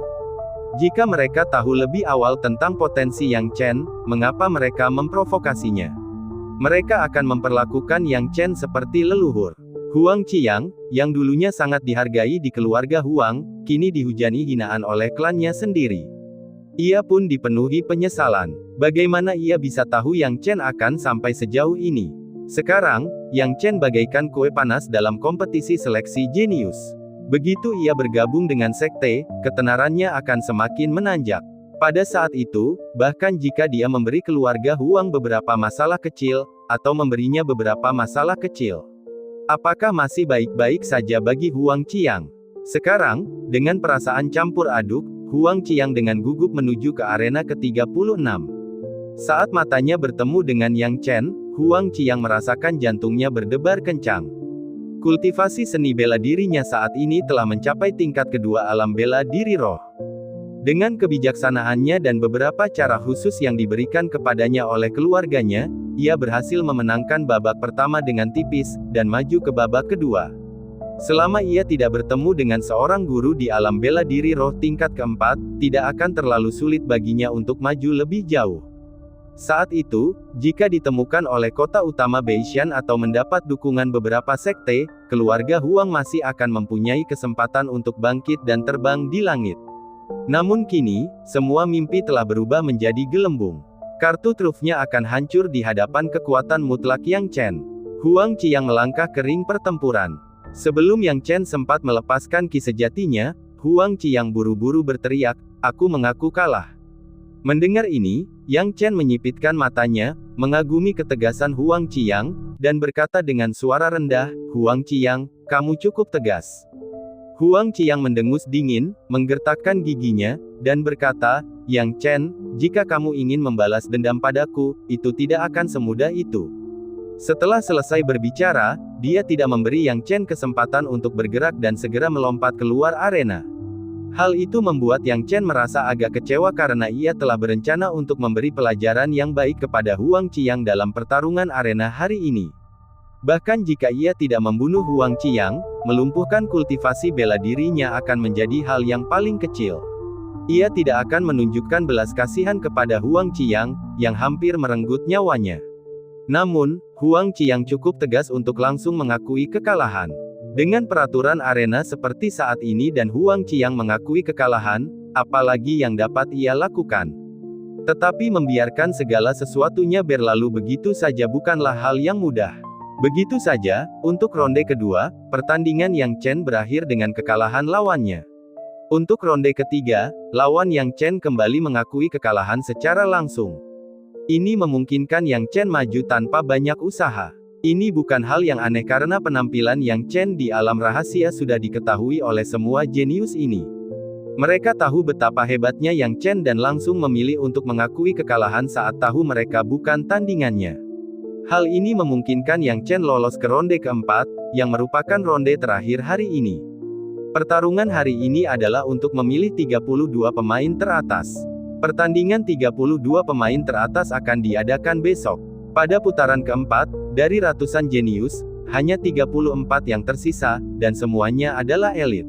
Jika mereka tahu lebih awal tentang potensi Yang Chen, mengapa mereka memprovokasinya? Mereka akan memperlakukan Yang Chen seperti leluhur. Huang Qiang, yang dulunya sangat dihargai di keluarga Huang, kini dihujani hinaan oleh klannya sendiri. Ia pun dipenuhi penyesalan. Bagaimana ia bisa tahu Yang Chen akan sampai sejauh ini? Sekarang, Yang Chen bagaikan kue panas dalam kompetisi seleksi jenius. Begitu ia bergabung dengan sekte, ketenarannya akan semakin menanjak. Pada saat itu, bahkan jika dia memberi keluarga Huang beberapa masalah kecil, atau memberinya beberapa masalah kecil, apakah masih baik-baik saja bagi Huang Qiang? Sekarang, dengan perasaan campur aduk, Huang Qiang dengan gugup menuju ke arena ke-36. Saat matanya bertemu dengan Yang Chen, Huang Qiang merasakan jantungnya berdebar kencang. Kultivasi seni bela dirinya saat ini telah mencapai tingkat kedua alam bela diri roh. Dengan kebijaksanaannya dan beberapa cara khusus yang diberikan kepadanya oleh keluarganya, ia berhasil memenangkan babak pertama dengan tipis, dan maju ke babak kedua. Selama ia tidak bertemu dengan seorang guru di alam bela diri roh tingkat keempat, tidak akan terlalu sulit baginya untuk maju lebih jauh. Saat itu, jika ditemukan oleh kota utama Beishan atau mendapat dukungan beberapa sekte, keluarga Huang masih akan mempunyai kesempatan untuk bangkit dan terbang di langit. Namun kini, semua mimpi telah berubah menjadi gelembung. Kartu trufnya akan hancur di hadapan kekuatan mutlak Yang Chen. Huang Qiang melangkah ke ring pertempuran. Sebelum Yang Chen sempat melepaskan ki sejatinya, Huang Qiang buru-buru berteriak, "Aku mengaku kalah." Mendengar ini, Yang Chen menyipitkan matanya, mengagumi ketegasan Huang Qiang, dan berkata dengan suara rendah, "Huang Qiang, kamu cukup tegas." Huang Qiang mendengus dingin, menggertakkan giginya, dan berkata, "Yang Chen, jika kamu ingin membalas dendam padaku, itu tidak akan semudah itu." Setelah selesai berbicara, dia tidak memberi Yang Chen kesempatan untuk bergerak dan segera melompat keluar arena. Hal itu membuat Yang Chen merasa agak kecewa karena ia telah berencana untuk memberi pelajaran yang baik kepada Huang Qiang dalam pertarungan arena hari ini. Bahkan jika ia tidak membunuh Huang Qiang, melumpuhkan kultivasi bela dirinya akan menjadi hal yang paling kecil. Ia tidak akan menunjukkan belas kasihan kepada Huang Qiang, yang hampir merenggut nyawanya. Namun, Huang Qiang cukup tegas untuk langsung mengakui kekalahan. Dengan peraturan arena seperti saat ini dan Huang Qiang mengakui kekalahan, apalagi yang dapat ia lakukan? Tetapi membiarkan segala sesuatunya berlalu begitu saja bukanlah hal yang mudah. Begitu saja, untuk ronde kedua, pertandingan Yang Chen berakhir dengan kekalahan lawannya. Untuk ronde ketiga, lawan Yang Chen kembali mengakui kekalahan secara langsung. Ini memungkinkan Yang Chen maju tanpa banyak usaha. Ini bukan hal yang aneh karena penampilan Yang Chen di alam rahasia sudah diketahui oleh semua jenius ini. Mereka tahu betapa hebatnya Yang Chen dan langsung memilih untuk mengakui kekalahan saat tahu mereka bukan tandingannya. Hal ini memungkinkan Yang Chen lolos ke ronde keempat, yang merupakan ronde terakhir hari ini. Pertarungan hari ini adalah untuk memilih 32 pemain teratas. Pertandingan 32 pemain teratas akan diadakan besok. Pada putaran keempat, dari ratusan jenius, hanya 34 yang tersisa, dan semuanya adalah elit.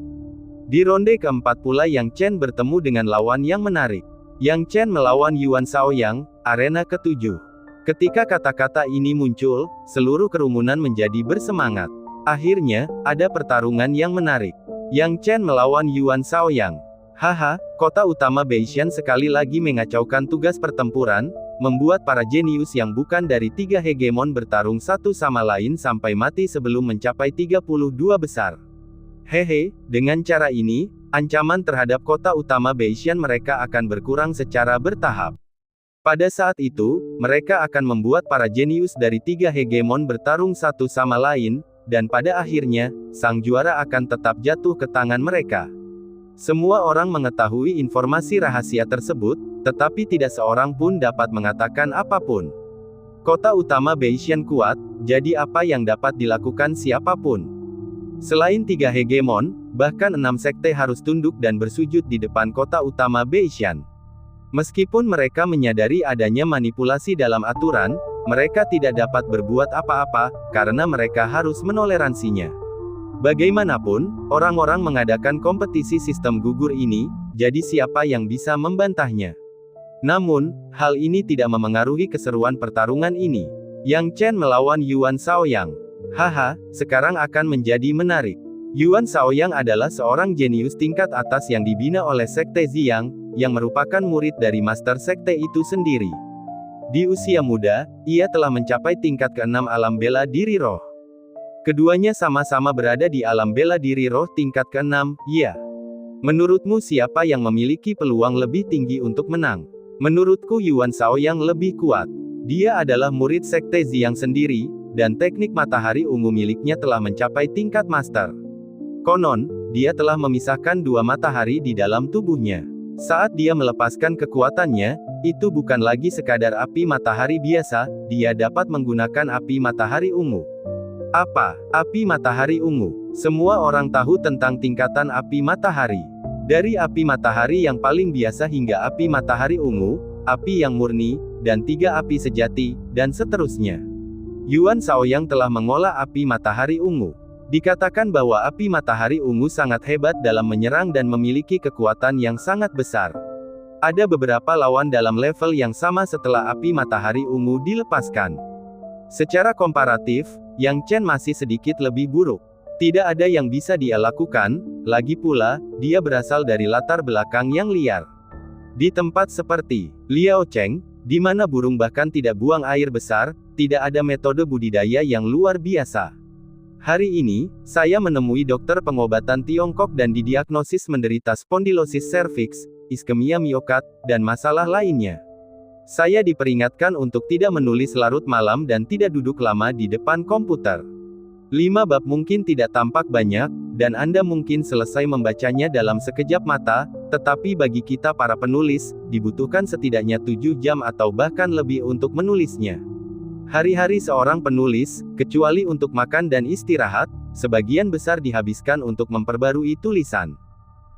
Di ronde keempat pula Yang Chen bertemu dengan lawan yang menarik. Yang Chen melawan Yuan Shaoyang, arena ke-7. Ketika kata-kata ini muncul, seluruh kerumunan menjadi bersemangat. Akhirnya, ada pertarungan yang menarik. Yang Chen melawan Yuan Shaoyang. Haha, kota utama Beishan sekali lagi mengacaukan tugas pertempuran, membuat para jenius yang bukan dari 3 hegemon bertarung satu sama lain sampai mati sebelum mencapai 32 besar. Hehe, dengan cara ini, ancaman terhadap kota utama Beishan mereka akan berkurang secara bertahap. Pada saat itu, mereka akan membuat para jenius dari 3 hegemon bertarung satu sama lain, dan pada akhirnya, sang juara akan tetap jatuh ke tangan mereka. Semua orang mengetahui informasi rahasia tersebut, tetapi tidak seorang pun dapat mengatakan apapun. Kota utama Beishan kuat, jadi apa yang dapat dilakukan siapapun. Selain 3 hegemon, bahkan 6 sekte harus tunduk dan bersujud di depan kota utama Beishan. Meskipun mereka menyadari adanya manipulasi dalam aturan, mereka tidak dapat berbuat apa-apa, karena mereka harus menoleransinya. Bagaimanapun, orang-orang mengadakan kompetisi sistem gugur ini, jadi siapa yang bisa membantahnya? Namun, hal ini tidak memengaruhi keseruan pertarungan ini. Yang Chen melawan Yuan Shaoyang. Haha, sekarang akan menjadi menarik. Yuan Shaoyang adalah seorang jenius tingkat atas yang dibina oleh Sekte Ziyang, yang merupakan murid dari Master Sekte itu sendiri. Di usia muda, ia telah mencapai tingkat ke-6 alam bela diri roh. Keduanya sama-sama berada di alam bela diri roh tingkat ke-6, ya. Menurutmu siapa yang memiliki peluang lebih tinggi untuk menang? Menurutku Yuan Shaoyang lebih kuat. Dia adalah murid Sekte Ziyang sendiri, dan teknik matahari ungu miliknya telah mencapai tingkat master. Konon, dia telah memisahkan 2 matahari di dalam tubuhnya. Saat dia melepaskan kekuatannya, itu bukan lagi sekadar api matahari biasa, dia dapat menggunakan api matahari ungu. Apa? Api matahari ungu. Semua orang tahu tentang tingkatan api matahari. Dari api matahari yang paling biasa hingga api matahari ungu, api yang murni, dan 3 api sejati, dan seterusnya. Yuan Shaoyang telah mengolah api matahari ungu. Dikatakan bahwa api matahari ungu sangat hebat dalam menyerang dan memiliki kekuatan yang sangat besar. Ada beberapa lawan dalam level yang sama setelah api matahari ungu dilepaskan. Secara komparatif, Yang Chen masih sedikit lebih buruk. Tidak ada yang bisa dia lakukan, lagi pula, dia berasal dari latar belakang yang liar. Di tempat seperti Liao Cheng, di mana burung bahkan tidak buang air besar, tidak ada metode budidaya yang luar biasa. Hari ini, saya menemui dokter pengobatan Tiongkok dan didiagnosis menderita spondylosis cervix, iskemia miokard, dan masalah lainnya. Saya diperingatkan untuk tidak menulis larut malam dan tidak duduk lama di depan komputer. 5 bab mungkin tidak tampak banyak, dan Anda mungkin selesai membacanya dalam sekejap mata, tetapi bagi kita para penulis, dibutuhkan setidaknya 7 jam atau bahkan lebih untuk menulisnya. Hari-hari seorang penulis, kecuali untuk makan dan istirahat, sebagian besar dihabiskan untuk memperbarui tulisan.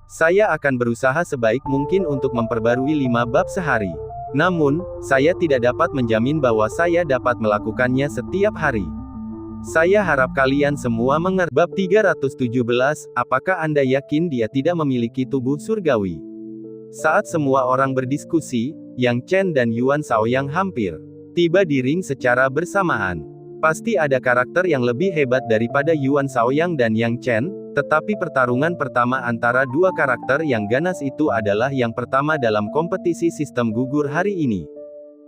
Saya akan berusaha sebaik mungkin untuk memperbarui 5 bab sehari. Namun, saya tidak dapat menjamin bahwa saya dapat melakukannya setiap hari. Saya harap kalian semua mengerti. Bab 317, apakah Anda yakin dia tidak memiliki tubuh surgawi? Saat semua orang berdiskusi, Yang Chen dan Yuan Shaoyang hampir tiba di ring secara bersamaan. Pasti ada karakter yang lebih hebat daripada Yuan Shaoyang dan Yang Chen, tetapi pertarungan pertama antara dua karakter yang ganas itu adalah yang pertama dalam kompetisi sistem gugur hari ini.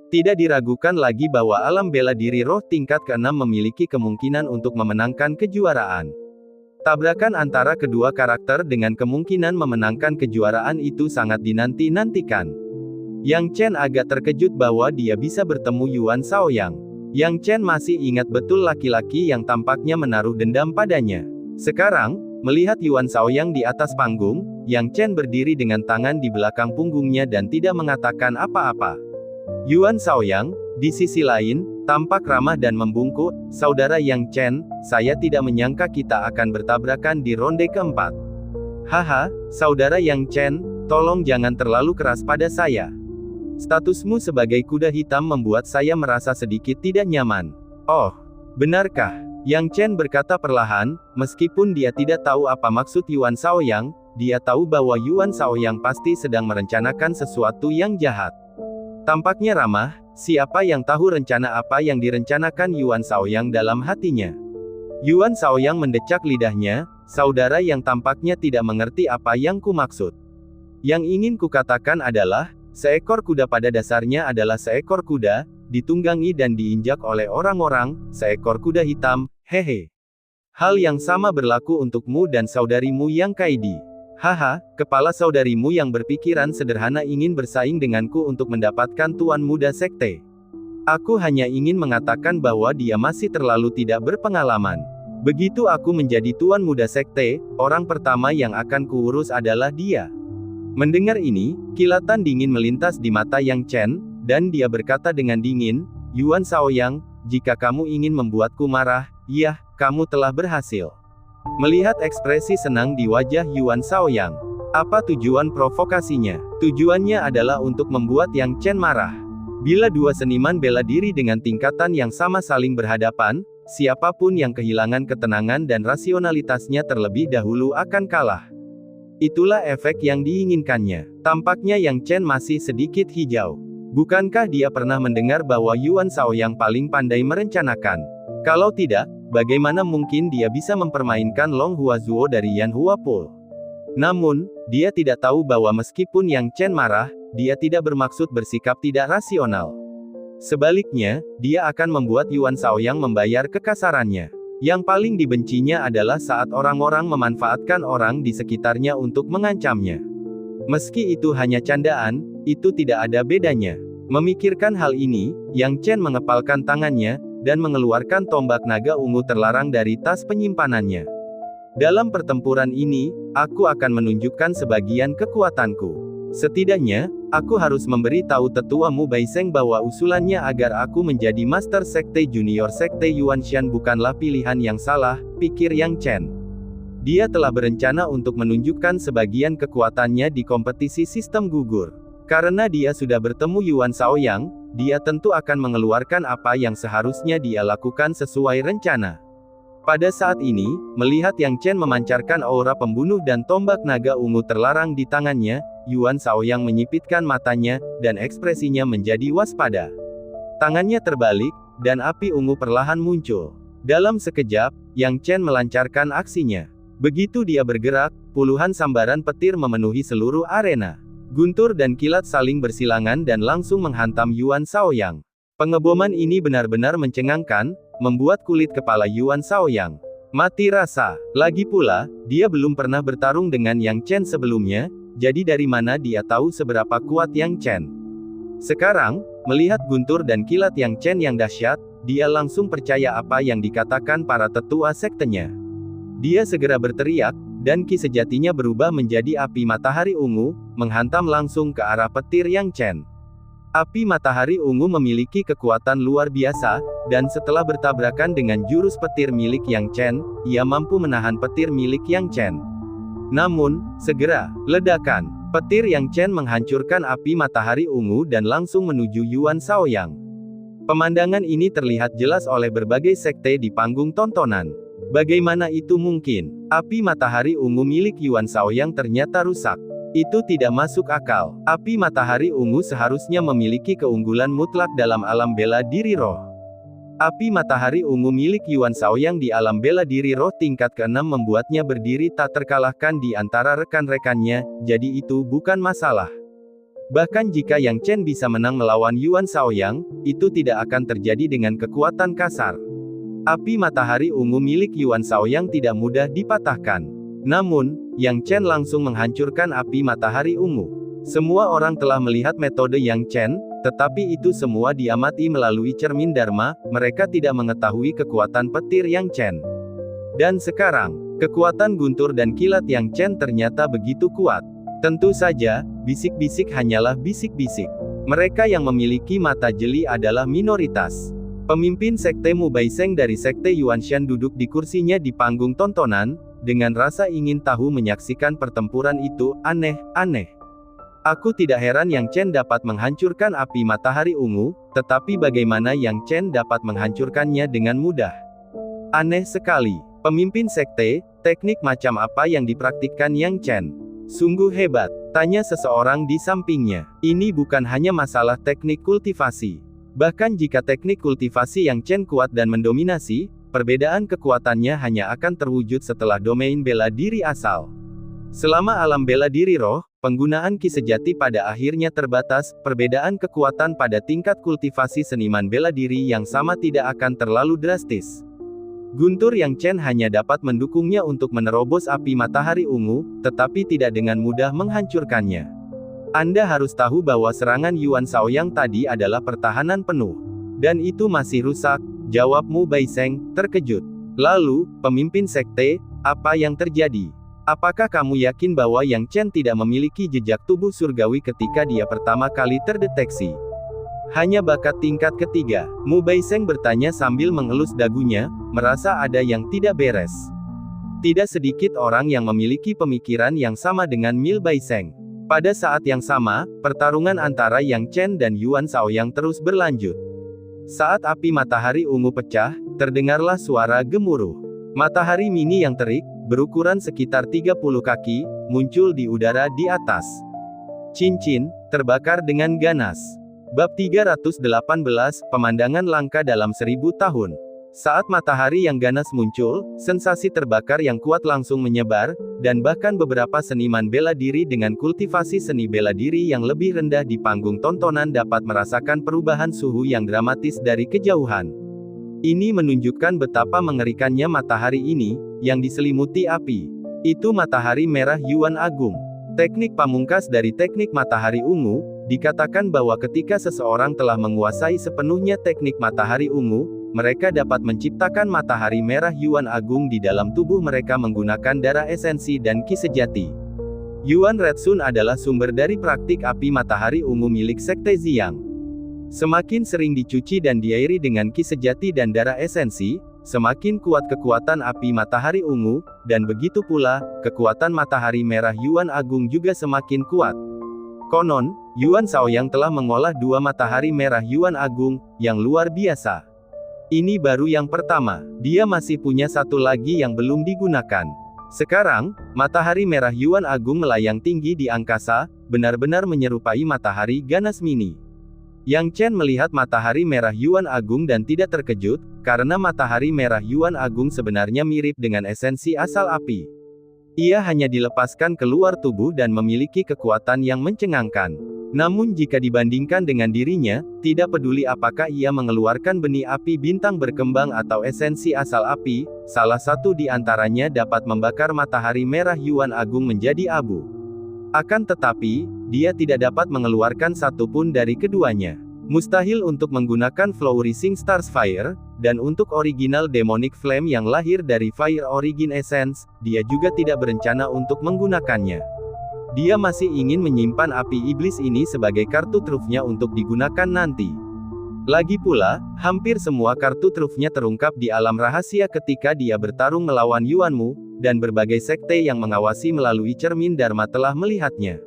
Tidak diragukan lagi bahwa alam bela diri roh tingkat ke-6 memiliki kemungkinan untuk memenangkan kejuaraan. Tabrakan antara kedua karakter dengan kemungkinan memenangkan kejuaraan itu sangat dinanti-nantikan. Yang Chen agak terkejut bahwa dia bisa bertemu Yuan Shaoyang. Yang Chen masih ingat betul laki-laki yang tampaknya menaruh dendam padanya. Sekarang, melihat Yuan Shaoyang di atas panggung, Yang Chen berdiri dengan tangan di belakang punggungnya dan tidak mengatakan apa-apa. Yuan Shaoyang, di sisi lain, tampak ramah dan membungkuk, "Saudara Yang Chen, saya tidak menyangka kita akan bertabrakan di ronde keempat." "Haha, saudara Yang Chen, tolong jangan terlalu keras pada saya. Statusmu sebagai kuda hitam membuat saya merasa sedikit tidak nyaman." "Oh, benarkah?" Yang Chen berkata perlahan, meskipun dia tidak tahu apa maksud Yuan Shaoyang, dia tahu bahwa Yuan Shaoyang pasti sedang merencanakan sesuatu yang jahat. Tampaknya ramah, siapa yang tahu rencana apa yang direncanakan Yuan Shaoyang dalam hatinya. Yuan Shaoyang mendecak lidahnya, "Saudara yang tampaknya tidak mengerti apa yang ku maksud. Yang ingin kukatakan adalah, seekor kuda pada dasarnya adalah seekor kuda, ditunggangi dan diinjak oleh orang-orang, seekor kuda hitam, hehe. Hal yang sama berlaku untukmu dan saudarimu yang Kaidi. Haha, kepala saudarimu yang berpikiran sederhana ingin bersaing denganku untuk mendapatkan tuan muda sekte. Aku hanya ingin mengatakan bahwa dia masih terlalu tidak berpengalaman. Begitu aku menjadi tuan muda sekte, orang pertama yang akan kuurus adalah dia." Mendengar ini, kilatan dingin melintas di mata Yang Chen, dan dia berkata dengan dingin, "Yuan Shaoyang, jika kamu ingin membuatku marah, yah, kamu telah berhasil." Melihat ekspresi senang di wajah Yuan Shaoyang. Apa tujuan provokasinya? Tujuannya adalah untuk membuat Yang Chen marah. Bila dua seniman bela diri dengan tingkatan yang sama saling berhadapan, siapapun yang kehilangan ketenangan dan rasionalitasnya terlebih dahulu akan kalah. Itulah efek yang diinginkannya. Tampaknya Yang Chen masih sedikit hijau. Bukankah dia pernah mendengar bahwa Yuan Shaoyang paling pandai merencanakan? Kalau tidak, bagaimana mungkin dia bisa mempermainkan Long Huazuo dari Yan Huapul? Namun, dia tidak tahu bahwa meskipun Yang Chen marah, dia tidak bermaksud bersikap tidak rasional. Sebaliknya, dia akan membuat Yuan Shaoyang membayar kekasarannya. Yang paling dibencinya adalah saat orang-orang memanfaatkan orang di sekitarnya untuk mengancamnya. Meski itu hanya candaan, itu tidak ada bedanya. Memikirkan hal ini, Yang Chen mengepalkan tangannya, dan mengeluarkan tombak naga ungu terlarang dari tas penyimpanannya. "Dalam pertempuran ini, aku akan menunjukkan sebagian kekuatanku. Setidaknya, aku harus memberi tahu tetuamu Baiseng bahwa usulannya agar aku menjadi Master Sekte Junior Sekte Yuanshan bukanlah pilihan yang salah," pikir Yang Chen. Dia telah berencana untuk menunjukkan sebagian kekuatannya di kompetisi sistem gugur. Karena dia sudah bertemu Yuan Shaoyang, dia tentu akan mengeluarkan apa yang seharusnya dia lakukan sesuai rencana. Pada saat ini, melihat Yang Chen memancarkan aura pembunuh dan tombak naga ungu terlarang di tangannya, Yuan Shaoyang menyipitkan matanya, dan ekspresinya menjadi waspada. Tangannya terbalik, dan api ungu perlahan muncul. Dalam sekejap, Yang Chen melancarkan aksinya. Begitu dia bergerak, puluhan sambaran petir memenuhi seluruh arena. Guntur dan kilat saling bersilangan dan langsung menghantam Yuan Shaoyang. Pengeboman ini benar-benar mencengangkan, membuat kulit kepala Yuan Shaoyang mati rasa. Lagi pula, dia belum pernah bertarung dengan Yang Chen sebelumnya, jadi dari mana dia tahu seberapa kuat Yang Chen? Sekarang, melihat guntur dan kilat Yang Chen yang dahsyat, dia langsung percaya apa yang dikatakan para tetua sektenya. Dia segera berteriak, dan ki sejatinya berubah menjadi api matahari ungu, menghantam langsung ke arah petir Yang Chen. Api matahari ungu memiliki kekuatan luar biasa, dan setelah bertabrakan dengan jurus petir milik Yang Chen, ia mampu menahan petir milik Yang Chen. Namun, segera, ledakan petir Yang Chen menghancurkan api matahari ungu dan langsung menuju Yuan Shaoyang. Pemandangan ini terlihat jelas oleh berbagai sekte di panggung tontonan. Bagaimana itu mungkin? Api matahari ungu milik Yuan Shaoyang ternyata rusak. Itu tidak masuk akal. Api matahari ungu seharusnya memiliki keunggulan mutlak dalam alam bela diri roh. Api matahari ungu milik Yuan Shaoyang di alam bela diri roh tingkat ke-6 membuatnya berdiri tak terkalahkan di antara rekan-rekannya, jadi itu bukan masalah. Bahkan jika Yang Chen bisa menang melawan Yuan Shaoyang, itu tidak akan terjadi dengan kekuatan kasar. Api matahari ungu milik Yuan Shaoyang tidak mudah dipatahkan. Namun, Yang Chen langsung menghancurkan api matahari ungu. Semua orang telah melihat metode Yang Chen, tetapi itu semua diamati melalui cermin Dharma, mereka tidak mengetahui kekuatan petir Yang Chen. Dan sekarang, kekuatan guntur dan kilat Yang Chen ternyata begitu kuat. Tentu saja, bisik-bisik hanyalah bisik-bisik. Mereka yang memiliki mata jeli adalah minoritas. Pemimpin sekte Mu Baiseng dari sekte Yuanshan duduk di kursinya di panggung tontonan, dengan rasa ingin tahu menyaksikan pertempuran itu. Aneh. Aku tidak heran Yang Chen dapat menghancurkan api matahari ungu, tetapi bagaimana Yang Chen dapat menghancurkannya dengan mudah? Aneh sekali. Pemimpin sekte, teknik macam apa yang dipraktikkan Yang Chen? Sungguh hebat, tanya seseorang di sampingnya. Ini bukan hanya masalah teknik kultivasi. Bahkan jika teknik kultivasi Yang Chen kuat dan mendominasi, perbedaan kekuatannya hanya akan terwujud setelah domain bela diri asal. Selama alam bela diri roh, penggunaan ki sejati pada akhirnya terbatas, perbedaan kekuatan pada tingkat kultivasi seniman bela diri yang sama tidak akan terlalu drastis. Guntur Yang Chen hanya dapat mendukungnya untuk menerobos api matahari ungu, tetapi tidak dengan mudah menghancurkannya. Anda harus tahu bahwa serangan Yuan Shaoyang tadi adalah pertahanan penuh. Dan itu masih rusak, jawab Mu Baiseng, terkejut. Lalu, pemimpin sekte, apa yang terjadi? Apakah kamu yakin bahwa Yang Chen tidak memiliki jejak tubuh surgawi ketika dia pertama kali terdeteksi? Hanya bakat tingkat ketiga. Mu Baiseng bertanya sambil mengelus dagunya, merasa ada yang tidak beres. Tidak sedikit orang yang memiliki pemikiran yang sama dengan Mu Baiseng. Pada saat yang sama, pertarungan antara Yang Chen dan Yuan Shaoyang terus berlanjut. Saat api matahari ungu pecah, terdengarlah suara gemuruh. Matahari mini yang terik, berukuran sekitar 30 kaki, muncul di udara di atas. Cincin, terbakar dengan ganas. Bab 318, Pemandangan Langka dalam 1000 tahun. Saat matahari yang ganas muncul, sensasi terbakar yang kuat langsung menyebar, dan bahkan beberapa seniman bela diri dengan kultivasi seni bela diri yang lebih rendah di panggung tontonan dapat merasakan perubahan suhu yang dramatis dari kejauhan. Ini menunjukkan betapa mengerikannya matahari ini, yang diselimuti api. Itu matahari merah Yuan Agung. Teknik pamungkas dari teknik matahari ungu, dikatakan bahwa ketika seseorang telah menguasai sepenuhnya teknik matahari ungu, mereka dapat menciptakan matahari merah Yuan Agung di dalam tubuh mereka menggunakan darah esensi dan ki sejati. Yuan Red Sun adalah sumber dari praktik api matahari ungu milik Sekte Ziyang. Semakin sering dicuci dan diairi dengan ki sejati dan darah esensi, semakin kuat kekuatan api matahari ungu, dan begitu pula, kekuatan matahari merah Yuan Agung juga semakin kuat. Konon, Yuan Shaoyang telah mengolah dua matahari merah Yuan Agung, yang luar biasa. Ini baru yang pertama. Dia masih punya satu lagi yang belum digunakan. Sekarang, matahari merah Yuan Agung melayang tinggi di angkasa, benar-benar menyerupai matahari ganas mini. Yang Chen melihat matahari merah Yuan Agung dan tidak terkejut, karena matahari merah Yuan Agung sebenarnya mirip dengan esensi asal api. Ia hanya dilepaskan keluar tubuh dan memiliki kekuatan yang mencengangkan. Namun jika dibandingkan dengan dirinya, tidak peduli apakah ia mengeluarkan benih api bintang berkembang atau esensi asal api, salah satu di antaranya dapat membakar matahari merah Yuan Agung menjadi abu. Akan tetapi, dia tidak dapat mengeluarkan satu pun dari keduanya. Mustahil untuk menggunakan Flourishing Stars Fire, dan untuk original Demonic Flame yang lahir dari Fire Origin Essence, dia juga tidak berencana untuk menggunakannya. Dia masih ingin menyimpan api iblis ini sebagai kartu trufnya untuk digunakan nanti. Lagi pula, hampir semua kartu trufnya terungkap di alam rahasia ketika dia bertarung melawan Yuanmu, dan berbagai sekte yang mengawasi melalui cermin Dharma telah melihatnya.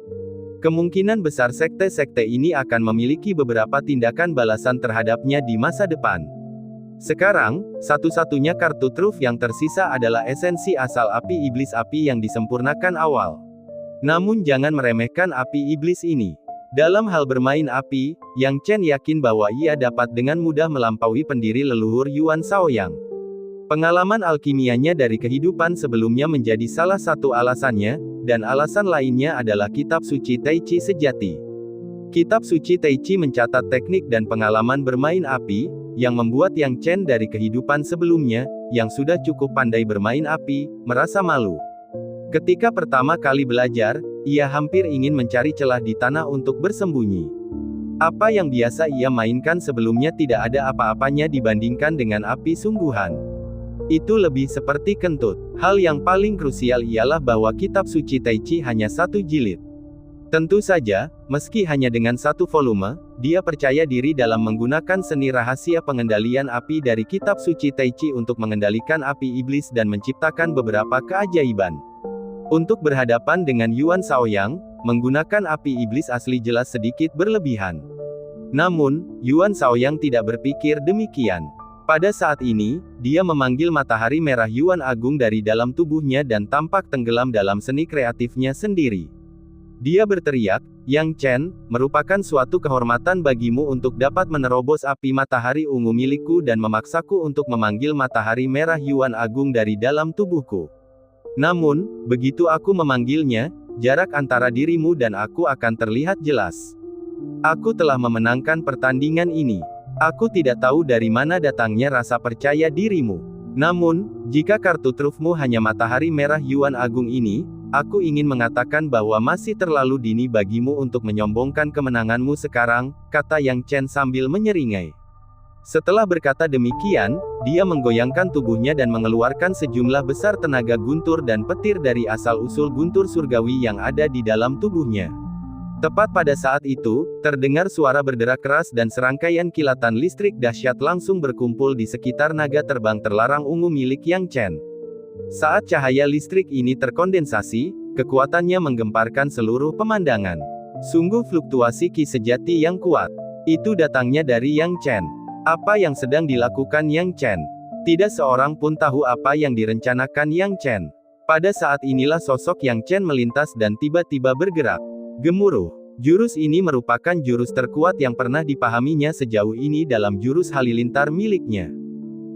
Kemungkinan besar sekte-sekte ini akan memiliki beberapa tindakan balasan terhadapnya di masa depan. Sekarang, satu-satunya kartu truf yang tersisa adalah esensi asal api iblis api yang disempurnakan awal. Namun jangan meremehkan api iblis ini. Dalam hal bermain api, Yang Chen yakin bahwa ia dapat dengan mudah melampaui pendiri leluhur Yuan Shaoyang. Pengalaman alkimianya dari kehidupan sebelumnya menjadi salah satu alasannya, dan alasan lainnya adalah kitab suci Tai Chi sejati. Kitab suci Tai Chi mencatat teknik dan pengalaman bermain api, yang membuat Yang Chen dari kehidupan sebelumnya, yang sudah cukup pandai bermain api, merasa malu. Ketika pertama kali belajar, ia hampir ingin mencari celah di tanah untuk bersembunyi. Apa yang biasa ia mainkan sebelumnya tidak ada apa-apanya dibandingkan dengan api sungguhan. Itu lebih seperti kentut. Hal yang paling krusial ialah bahwa kitab suci Tai Chi hanya satu jilid. Tentu saja, meski hanya dengan satu volume, dia percaya diri dalam menggunakan seni rahasia pengendalian api dari kitab suci Tai Chi untuk mengendalikan api iblis dan menciptakan beberapa keajaiban. Untuk berhadapan dengan Yuan Shaoyang, menggunakan api iblis asli jelas sedikit berlebihan. Namun, Yuan Shaoyang tidak berpikir demikian. Pada saat ini, dia memanggil matahari merah Yuan Agung dari dalam tubuhnya dan tampak tenggelam dalam seni kreatifnya sendiri. Dia berteriak, "Yang Chen, merupakan suatu kehormatan bagimu untuk dapat menerobos api matahari ungu milikku dan memaksaku untuk memanggil matahari merah Yuan Agung dari dalam tubuhku. Namun, begitu aku memanggilnya, jarak antara dirimu dan aku akan terlihat jelas. Aku telah memenangkan pertandingan ini. Aku tidak tahu dari mana datangnya rasa percaya dirimu. Namun, jika kartu trufmu hanya matahari merah Yuan Agung ini, aku ingin mengatakan bahwa masih terlalu dini bagimu untuk menyombongkan kemenanganmu sekarang," kata Yang Chen sambil menyeringai. Setelah berkata demikian, dia menggoyangkan tubuhnya dan mengeluarkan sejumlah besar tenaga guntur dan petir dari asal-usul guntur surgawi yang ada di dalam tubuhnya. Tepat pada saat itu, terdengar suara berderak keras dan serangkaian kilatan listrik dahsyat langsung berkumpul di sekitar naga terbang terlarang ungu milik Yang Chen. Saat cahaya listrik ini terkondensasi, kekuatannya menggemparkan seluruh pemandangan. Sungguh fluktuasi ki sejati yang kuat. Itu datangnya dari Yang Chen. Apa yang sedang dilakukan Yang Chen? Tidak seorang pun tahu apa yang direncanakan Yang Chen. Pada saat inilah sosok Yang Chen melintas dan tiba-tiba bergerak. Gemuruh. Jurus ini merupakan jurus terkuat yang pernah dipahaminya sejauh ini dalam jurus halilintar miliknya.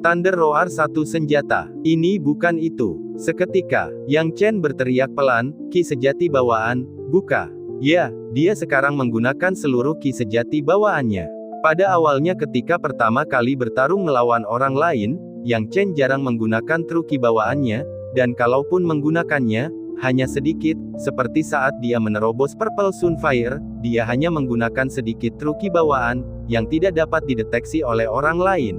Thunder Roar satu senjata. Ini bukan itu. Seketika, Yang Chen berteriak pelan, "Ki sejati bawaan, buka." Ya, dia sekarang menggunakan seluruh ki sejati bawaannya. Pada awalnya ketika pertama kali bertarung melawan orang lain, Yang Chen jarang menggunakan truki bawaannya, dan kalaupun menggunakannya, hanya sedikit, seperti saat dia menerobos Purple Sunfire, dia hanya menggunakan sedikit truki bawaan, yang tidak dapat dideteksi oleh orang lain.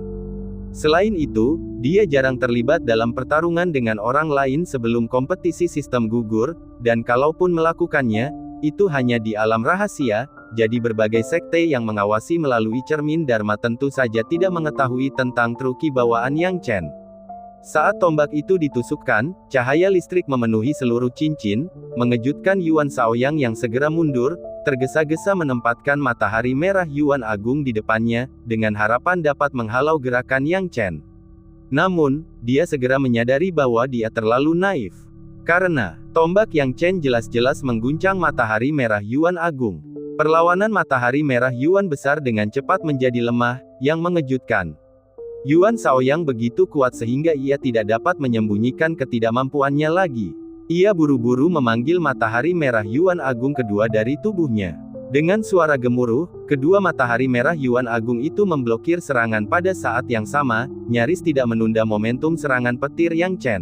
Selain itu, dia jarang terlibat dalam pertarungan dengan orang lain sebelum kompetisi sistem gugur, dan kalaupun melakukannya, itu hanya di alam rahasia, jadi berbagai sekte yang mengawasi melalui cermin Dharma tentu saja tidak mengetahui tentang truki bawaan Yang Chen. Saat tombak itu ditusukkan, cahaya listrik memenuhi seluruh cincin, mengejutkan Yuan Shaoyang yang segera mundur, tergesa-gesa menempatkan matahari merah Yuan Agung di depannya, dengan harapan dapat menghalau gerakan Yang Chen. Namun, dia segera menyadari bahwa dia terlalu naif. Karena, tombak Yang Chen jelas-jelas mengguncang matahari merah Yuan Agung. Perlawanan matahari merah Yuan besar dengan cepat menjadi lemah, yang mengejutkan. Yuan Shaoyang begitu kuat sehingga ia tidak dapat menyembunyikan ketidakmampuannya lagi. Ia buru-buru memanggil matahari merah Yuan Agung kedua dari tubuhnya. Dengan suara gemuruh, kedua matahari merah Yuan Agung itu memblokir serangan pada saat yang sama, nyaris tidak menunda momentum serangan petir Yang Chen.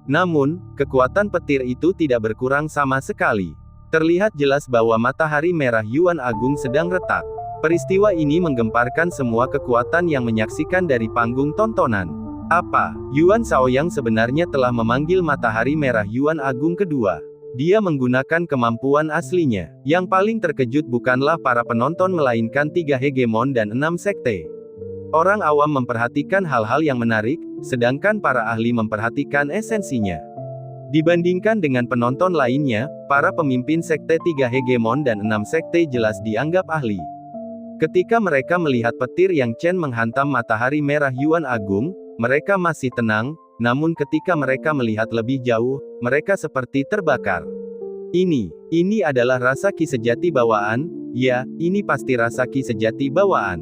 Namun, kekuatan petir itu tidak berkurang sama sekali. Terlihat jelas bahwa matahari merah Yuan Agung sedang retak. Peristiwa ini menggemparkan semua kekuatan yang menyaksikan dari panggung tontonan. Apa? Yuan Shaoyang sebenarnya telah memanggil matahari merah Yuan Agung kedua. Dia menggunakan kemampuan aslinya. Yang paling terkejut bukanlah para penonton melainkan 3 hegemon dan 6 sekte. Orang awam memperhatikan hal-hal yang menarik, sedangkan para ahli memperhatikan esensinya. Dibandingkan dengan penonton lainnya, para pemimpin sekte 3 hegemon dan 6 sekte jelas dianggap ahli. Ketika mereka melihat petir Yang Chen menghantam matahari merah Yuan Agung, mereka masih tenang, namun ketika mereka melihat lebih jauh, mereka seperti terbakar. Ini adalah rasa ki sejati bawaan, ya, ini pasti rasa ki sejati bawaan.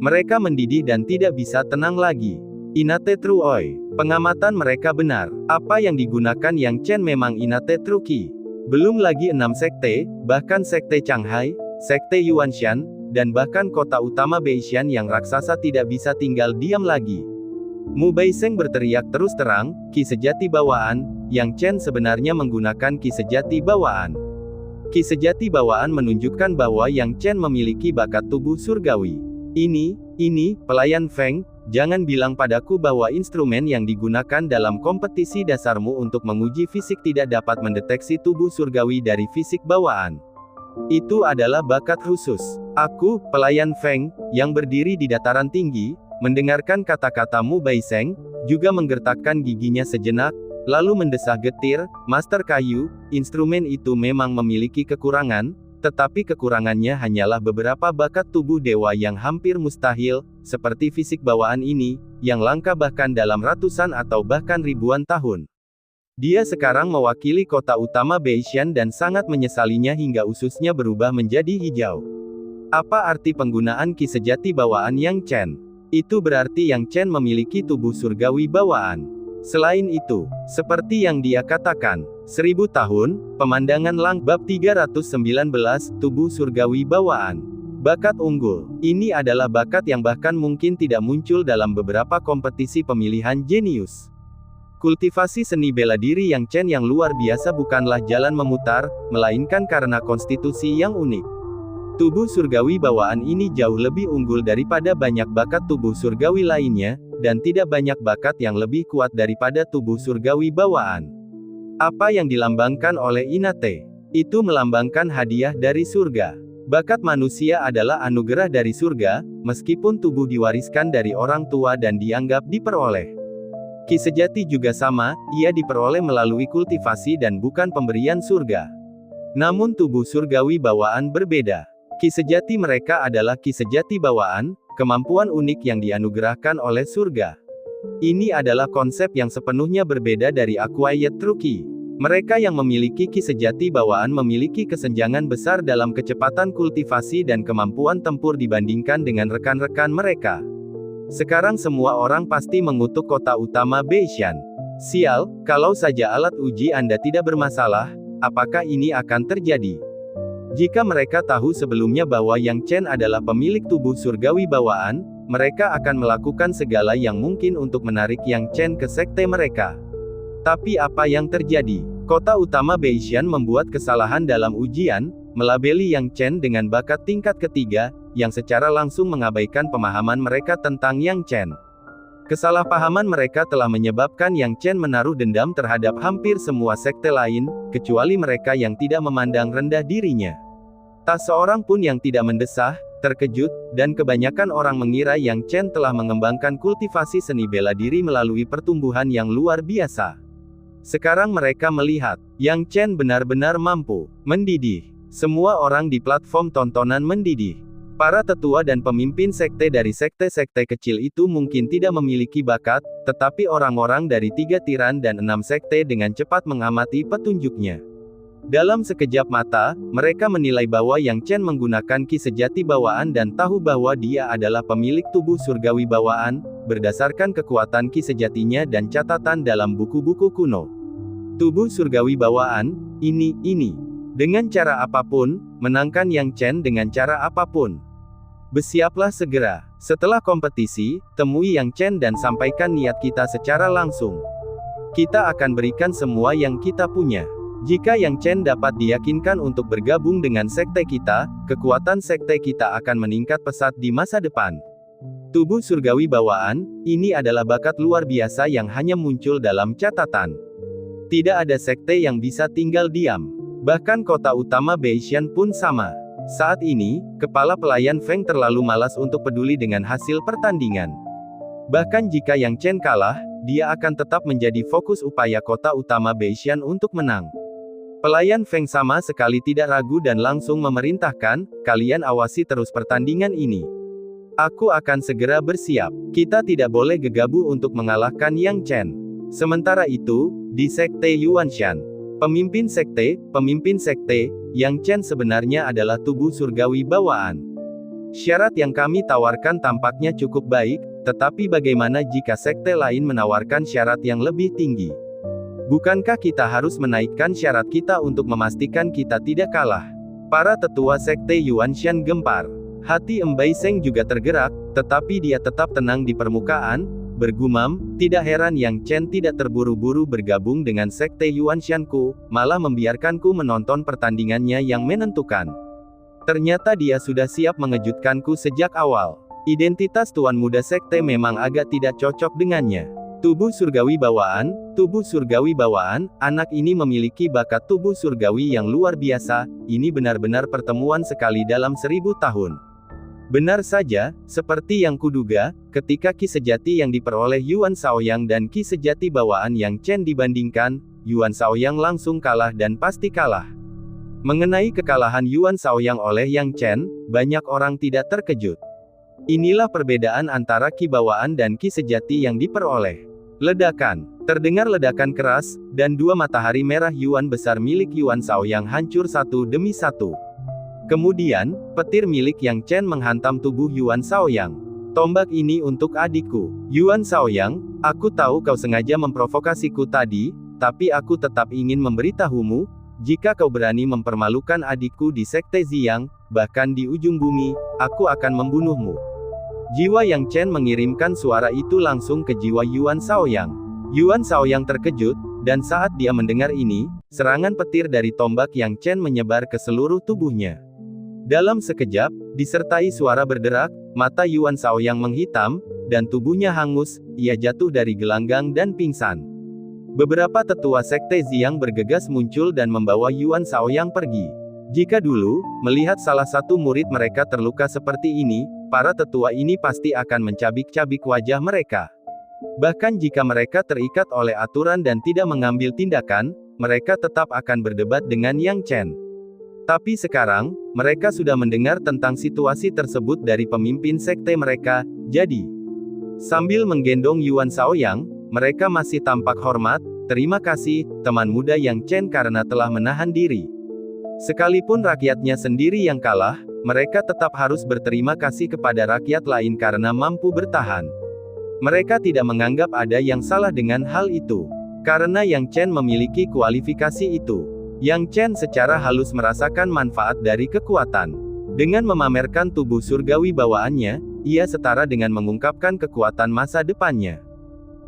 Mereka mendidih dan tidak bisa tenang lagi. Inate True Oi. Pengamatan mereka benar. Apa yang digunakan Yang Chen memang Inate True Ki. Belum lagi 6 sekte, bahkan sekte Changhai, sekte Yuanshan, dan bahkan kota utama Beishan yang raksasa tidak bisa tinggal diam lagi. Mu Baiseng berteriak terus terang, ki sejati bawaan, Yang Chen sebenarnya menggunakan ki sejati bawaan. Ki sejati bawaan menunjukkan bahwa Yang Chen memiliki bakat tubuh surgawi. Ini, pelayan Feng, jangan bilang padaku bahwa instrumen yang digunakan dalam kompetisi dasarmu untuk menguji fisik tidak dapat mendeteksi tubuh surgawi dari fisik bawaan. Itu adalah bakat khusus. Aku, pelayan Feng, yang berdiri di dataran tinggi, mendengarkan kata-kata Mu Baiseng, juga menggertakkan giginya sejenak, lalu mendesah getir, Master Kayu, instrumen itu memang memiliki kekurangan, tetapi kekurangannya hanyalah beberapa bakat tubuh dewa yang hampir mustahil, seperti fisik bawaan ini, yang langka bahkan dalam ratusan atau bahkan ribuan tahun. Dia sekarang mewakili kota utama Beishan dan sangat menyesalinya hingga ususnya berubah menjadi hijau. Apa arti penggunaan ki sejati bawaan Yang Chen? Itu berarti Yang Chen memiliki tubuh surgawi bawaan. Selain itu, seperti yang dia katakan, 1000 tahun, pemandangan lang bab 319, tubuh surgawi bawaan. Bakat unggul. Ini adalah bakat yang bahkan mungkin tidak muncul dalam beberapa kompetisi pemilihan jenius. Kultivasi seni bela diri Yang Chen yang luar biasa bukanlah jalan memutar, melainkan karena konstitusi yang unik. Tubuh surgawi bawaan ini jauh lebih unggul daripada banyak bakat tubuh surgawi lainnya, dan tidak banyak bakat yang lebih kuat daripada tubuh surgawi bawaan. Apa yang dilambangkan oleh Inate? Itu melambangkan hadiah dari surga. Bakat manusia adalah anugerah dari surga, meskipun tubuh diwariskan dari orang tua dan dianggap diperoleh. Ki sejati juga sama, ia diperoleh melalui kultivasi dan bukan pemberian surga. Namun tubuh surgawi bawaan berbeda. Ki sejati mereka adalah ki sejati bawaan, kemampuan unik yang dianugerahkan oleh surga. Ini adalah konsep yang sepenuhnya berbeda dari Acquired True Ki. Mereka yang memiliki ki sejati bawaan memiliki kesenjangan besar dalam kecepatan kultivasi dan kemampuan tempur dibandingkan dengan rekan-rekan mereka. Sekarang semua orang pasti mengutuk kota utama Beishan. Sial, kalau saja alat uji Anda tidak bermasalah, apakah ini akan terjadi? Jika mereka tahu sebelumnya bahwa Yang Chen adalah pemilik tubuh surgawi bawaan, mereka akan melakukan segala yang mungkin untuk menarik Yang Chen ke sekte mereka. Tapi apa yang terjadi? Kota utama Beishan membuat kesalahan dalam ujian, melabeli Yang Chen dengan bakat tingkat ketiga, yang secara langsung mengabaikan pemahaman mereka tentang Yang Chen. Kesalahpahaman mereka telah menyebabkan Yang Chen menaruh dendam terhadap hampir semua sekte lain, kecuali mereka yang tidak memandang rendah dirinya. Tak seorang pun yang tidak mendesah, terkejut, dan kebanyakan orang mengira Yang Chen telah mengembangkan kultivasi seni bela diri melalui pertumbuhan yang luar biasa. Sekarang mereka melihat, Yang Chen benar-benar mampu mendidih. Semua orang di platform tontonan mendidih. Para tetua dan pemimpin sekte dari sekte-sekte kecil itu mungkin tidak memiliki bakat, tetapi orang-orang dari 3 tiran dan 6 sekte dengan cepat mengamati petunjuknya. Dalam sekejap mata, mereka menilai bahwa Yang Chen menggunakan ki sejati bawaan dan tahu bahwa dia adalah pemilik tubuh surgawi bawaan, berdasarkan kekuatan ki sejatinya dan catatan dalam buku-buku kuno. Tubuh surgawi bawaan, ini. Dengan cara apapun, menangkan Yang Chen dengan cara apapun. Bersiaplah segera. Setelah kompetisi, temui Yang Chen dan sampaikan niat kita secara langsung. Kita akan berikan semua yang kita punya. Jika Yang Chen dapat diyakinkan untuk bergabung dengan sekte kita, kekuatan sekte kita akan meningkat pesat di masa depan. Tubuh surgawi bawaan, ini adalah bakat luar biasa yang hanya muncul dalam catatan. Tidak ada sekte yang bisa tinggal diam. Bahkan kota utama Beishan pun sama. Saat ini, kepala pelayan Feng terlalu malas untuk peduli dengan hasil pertandingan. Bahkan jika Yang Chen kalah, dia akan tetap menjadi fokus upaya kota utama Beishan untuk menang. Pelayan Feng sama sekali tidak ragu dan langsung memerintahkan, kalian awasi terus pertandingan ini. Aku akan segera bersiap. Kita tidak boleh gegabah untuk mengalahkan Yang Chen. Sementara itu, di sekte Yuanshan, pemimpin sekte, Yang Chen sebenarnya adalah tubuh surgawi bawaan. Syarat yang kami tawarkan tampaknya cukup baik, tetapi bagaimana jika sekte lain menawarkan syarat yang lebih tinggi? Bukankah kita harus menaikkan syarat kita untuk memastikan kita tidak kalah? Para tetua sekte Yuanshan gempar. Hati Embai Seng juga tergerak, tetapi dia tetap tenang di permukaan, bergumam, tidak heran Yang Chen tidak terburu-buru bergabung dengan sekte Yuanshanku, malah membiarkanku menonton pertandingannya yang menentukan. Ternyata dia sudah siap mengejutkanku sejak awal. Identitas tuan muda sekte memang agak tidak cocok dengannya. Tubuh surgawi bawaan, anak ini memiliki bakat tubuh surgawi yang luar biasa, ini benar-benar pertemuan sekali dalam 1000 tahun. Benar saja, seperti yang kuduga, ketika ki sejati yang diperoleh Yuan Shaoyang dan ki sejati bawaan Yang Chen dibandingkan, Yuan Shaoyang langsung kalah dan pasti kalah. Mengenai kekalahan Yuan Shaoyang oleh Yang Chen, banyak orang tidak terkejut. Inilah perbedaan antara ki bawaan dan ki sejati yang diperoleh. Ledakan. Terdengar ledakan keras, dan 2 matahari merah Yuan besar milik Yuan Shaoyang hancur satu demi satu. Kemudian, petir milik Yang Chen menghantam tubuh Yuan Shaoyang. Tombak ini untuk adikku. Yuan Shaoyang, aku tahu kau sengaja memprovokasiku tadi, tapi aku tetap ingin memberitahumu, jika kau berani mempermalukan adikku di sekte Ziyang, bahkan di ujung bumi, aku akan membunuhmu. Jiwa Yang Chen mengirimkan suara itu langsung ke jiwa Yuan Shaoyang. Yuan Shaoyang terkejut, dan saat dia mendengar ini, serangan petir dari tombak Yang Chen menyebar ke seluruh tubuhnya. Dalam sekejap, disertai suara berderak, mata Yuan Shaoyang menghitam, dan tubuhnya hangus, ia jatuh dari gelanggang dan pingsan. Beberapa tetua sekte Ziyang bergegas muncul dan membawa Yuan Shaoyang pergi. Jika dulu, melihat salah satu murid mereka terluka seperti ini, para tetua ini pasti akan mencabik-cabik wajah mereka. Bahkan jika mereka terikat oleh aturan dan tidak mengambil tindakan, mereka tetap akan berdebat dengan Yang Chen. Tapi sekarang, mereka sudah mendengar tentang situasi tersebut dari pemimpin sekte mereka, jadi, sambil menggendong Yuan Shaoyang, mereka masih tampak hormat, terima kasih, teman muda Yang Chen karena telah menahan diri. Sekalipun rakyatnya sendiri yang kalah, mereka tetap harus berterima kasih kepada rakyat lain karena mampu bertahan. Mereka tidak menganggap ada yang salah dengan hal itu. Karena Yang Chen memiliki kualifikasi itu. Yang Chen secara halus merasakan manfaat dari kekuatan. Dengan memamerkan tubuh surgawi bawaannya, ia setara dengan mengungkapkan kekuatan masa depannya.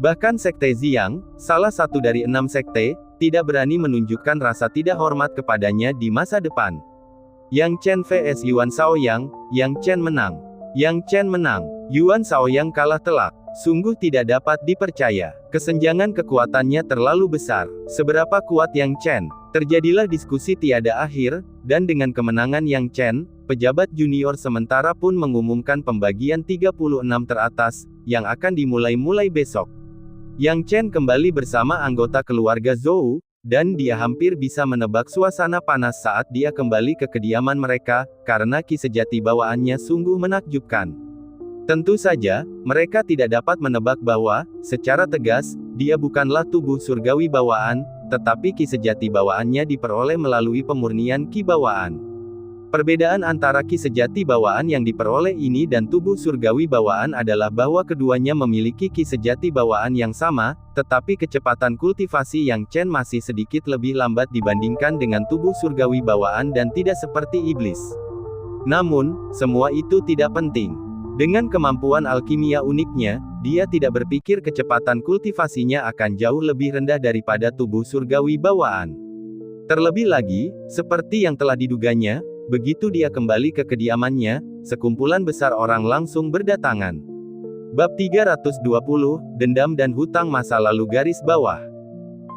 Bahkan sekte Ziyang, salah satu dari 6 sekte, tidak berani menunjukkan rasa tidak hormat kepadanya di masa depan. Yang Chen vs Yuan Shaoyang, Yang Chen menang. Yang Chen menang. Yuan Shaoyang kalah telak. Sungguh tidak dapat dipercaya. Kesenjangan kekuatannya terlalu besar. Seberapa kuat Yang Chen? Terjadilah diskusi tiada akhir, dan dengan kemenangan Yang Chen, pejabat junior sementara pun mengumumkan pembagian 36 teratas, yang akan dimulai besok. Yang Chen kembali bersama anggota keluarga Zhou, dan dia hampir bisa menebak suasana panas saat dia kembali ke kediaman mereka, karena ki sejati bawaannya sungguh menakjubkan. Tentu saja, mereka tidak dapat menebak bahwa, secara tegas, dia bukanlah tubuh surgawi bawaan, tetapi ki sejati bawaannya diperoleh melalui pemurnian ki bawaan. Perbedaan antara ki sejati bawaan yang diperoleh ini dan tubuh surgawi bawaan adalah bahwa keduanya memiliki ki sejati bawaan yang sama, tetapi kecepatan kultivasi Yang Chen masih sedikit lebih lambat dibandingkan dengan tubuh surgawi bawaan dan tidak seperti iblis. Namun, semua itu tidak penting. Dengan kemampuan alkimia uniknya, dia tidak berpikir kecepatan kultivasinya akan jauh lebih rendah daripada tubuh surgawi bawaan. Terlebih lagi, seperti yang telah diduganya, begitu dia kembali ke kediamannya, sekumpulan besar orang langsung berdatangan. Bab 320, Dendam dan Hutang Masa Lalu garis bawah.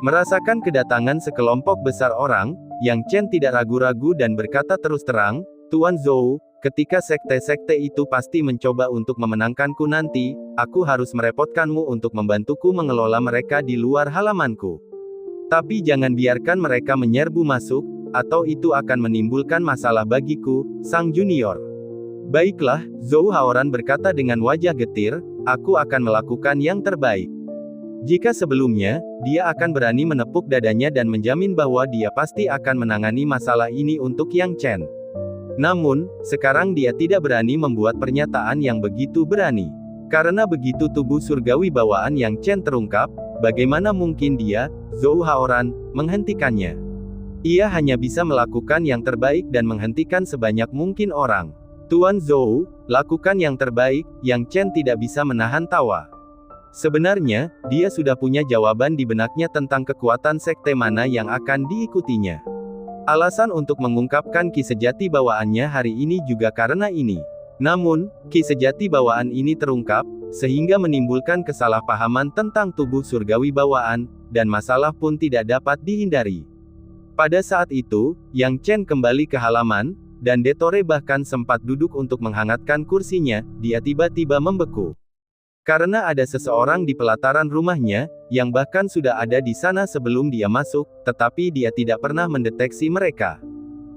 Merasakan kedatangan sekelompok besar orang, Yang Chen tidak ragu-ragu dan berkata terus terang, "Tuan Zhou, ketika sekte-sekte itu pasti mencoba untuk memenangkanku nanti, aku harus merepotkanmu untuk membantuku mengelola mereka di luar halamanku. Tapi jangan biarkan mereka menyerbu masuk, atau itu akan menimbulkan masalah bagiku, sang junior." "Baiklah," Zhou Haoran berkata dengan wajah getir, "aku akan melakukan yang terbaik." Jika sebelumnya, dia akan berani menepuk dadanya dan menjamin bahwa dia pasti akan menangani masalah ini untuk Yang Chen. Namun, sekarang dia tidak berani membuat pernyataan yang begitu berani. Karena begitu tubuh surgawi bawaan Yang Chen terungkap, bagaimana mungkin dia, Zhou Haoran, menghentikannya? Ia hanya bisa melakukan yang terbaik dan menghentikan sebanyak mungkin orang. "Tuan Zhou, lakukan yang terbaik." Yang Chen tidak bisa menahan tawa. Sebenarnya, dia sudah punya jawaban di benaknya tentang kekuatan sekte mana yang akan diikutinya. Alasan untuk mengungkapkan ki sejati bawaannya hari ini juga karena ini. Namun, ki sejati bawaan ini terungkap, sehingga menimbulkan kesalahpahaman tentang tubuh surgawi bawaan, dan masalah pun tidak dapat dihindari. Pada saat itu, Yang Chen kembali ke halaman, dan Detore bahkan sempat duduk untuk menghangatkan kursinya, dia tiba-tiba membeku. Karena ada seseorang di pelataran rumahnya, yang bahkan sudah ada di sana sebelum dia masuk, tetapi dia tidak pernah mendeteksi mereka.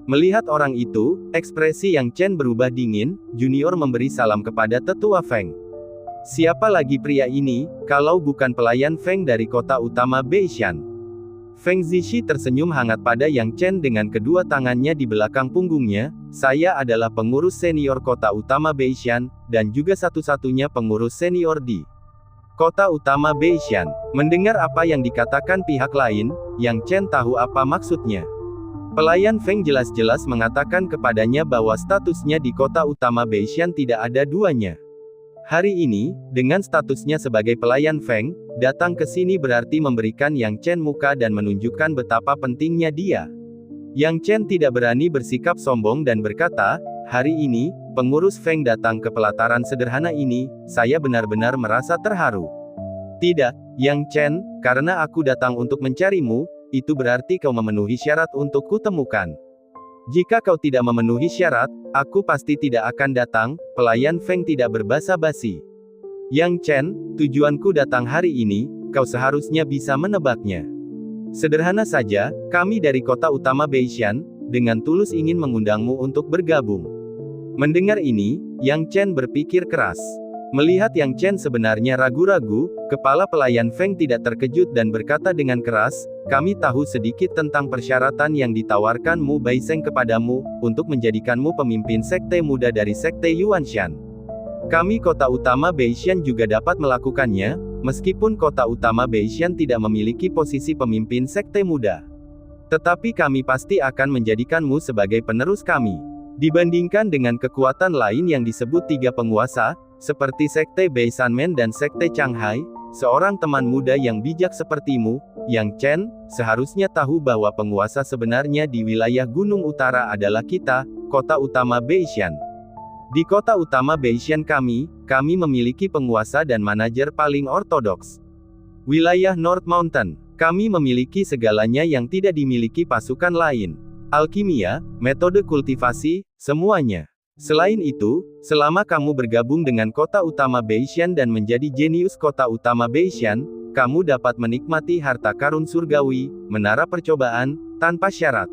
Melihat orang itu, ekspresi Yang Chen berubah dingin, junior memberi salam kepada tetua Feng. Siapa lagi pria ini, kalau bukan pelayan Feng dari kota utama Beishan? Feng Zishi tersenyum hangat pada Yang Chen dengan kedua tangannya di belakang punggungnya. "Saya adalah pengurus senior kota utama Beishan, dan juga satu-satunya pengurus senior di kota utama Beishan." Mendengar apa yang dikatakan pihak lain, Yang Chen tahu apa maksudnya. Pelayan Feng jelas-jelas mengatakan kepadanya bahwa statusnya di kota utama Beishan tidak ada duanya. Hari ini, dengan statusnya sebagai pelayan Feng, datang ke sini berarti memberikan Yang Chen muka dan menunjukkan betapa pentingnya dia. Yang Chen tidak berani bersikap sombong dan berkata, "Hari ini, pengurus Feng datang ke pelataran sederhana ini, saya benar-benar merasa terharu." "Tidak, Yang Chen, karena aku datang untuk mencarimu, itu berarti kau memenuhi syarat untuk kutemukan. Jika kau tidak memenuhi syarat, aku pasti tidak akan datang." Pelayan Feng tidak berbasa-basi. "Yang Chen, tujuanku datang hari ini, kau seharusnya bisa menebaknya. Sederhana saja, kami dari kota utama Beishan, dengan tulus ingin mengundangmu untuk bergabung." Mendengar ini, Yang Chen berpikir keras. Melihat Yang Chen sebenarnya ragu-ragu, kepala pelayan Feng tidak terkejut dan berkata dengan keras, "Kami tahu sedikit tentang persyaratan yang ditawarkan Mu Baiseng kepadamu, untuk menjadikanmu pemimpin sekte muda dari sekte Yuanshan. Kami kota utama Beishan juga dapat melakukannya, meskipun kota utama Beishan tidak memiliki posisi pemimpin sekte muda. Tetapi kami pasti akan menjadikanmu sebagai penerus kami. Dibandingkan dengan kekuatan lain yang disebut tiga penguasa, seperti sekte Beisanmen dan sekte Changhai, seorang teman muda yang bijak sepertimu, Yang Chen, seharusnya tahu bahwa penguasa sebenarnya di wilayah Gunung Utara adalah kita, kota utama Beishan. Di kota utama Beishan kami memiliki penguasa dan manajer paling ortodoks. Wilayah North Mountain, kami memiliki segalanya yang tidak dimiliki pasukan lain. Alkimia, metode kultivasi, semuanya. Selain itu, selama kamu bergabung dengan kota utama Beishan dan menjadi jenius kota utama Beishan, kamu dapat menikmati harta karun surgawi, menara percobaan, tanpa syarat.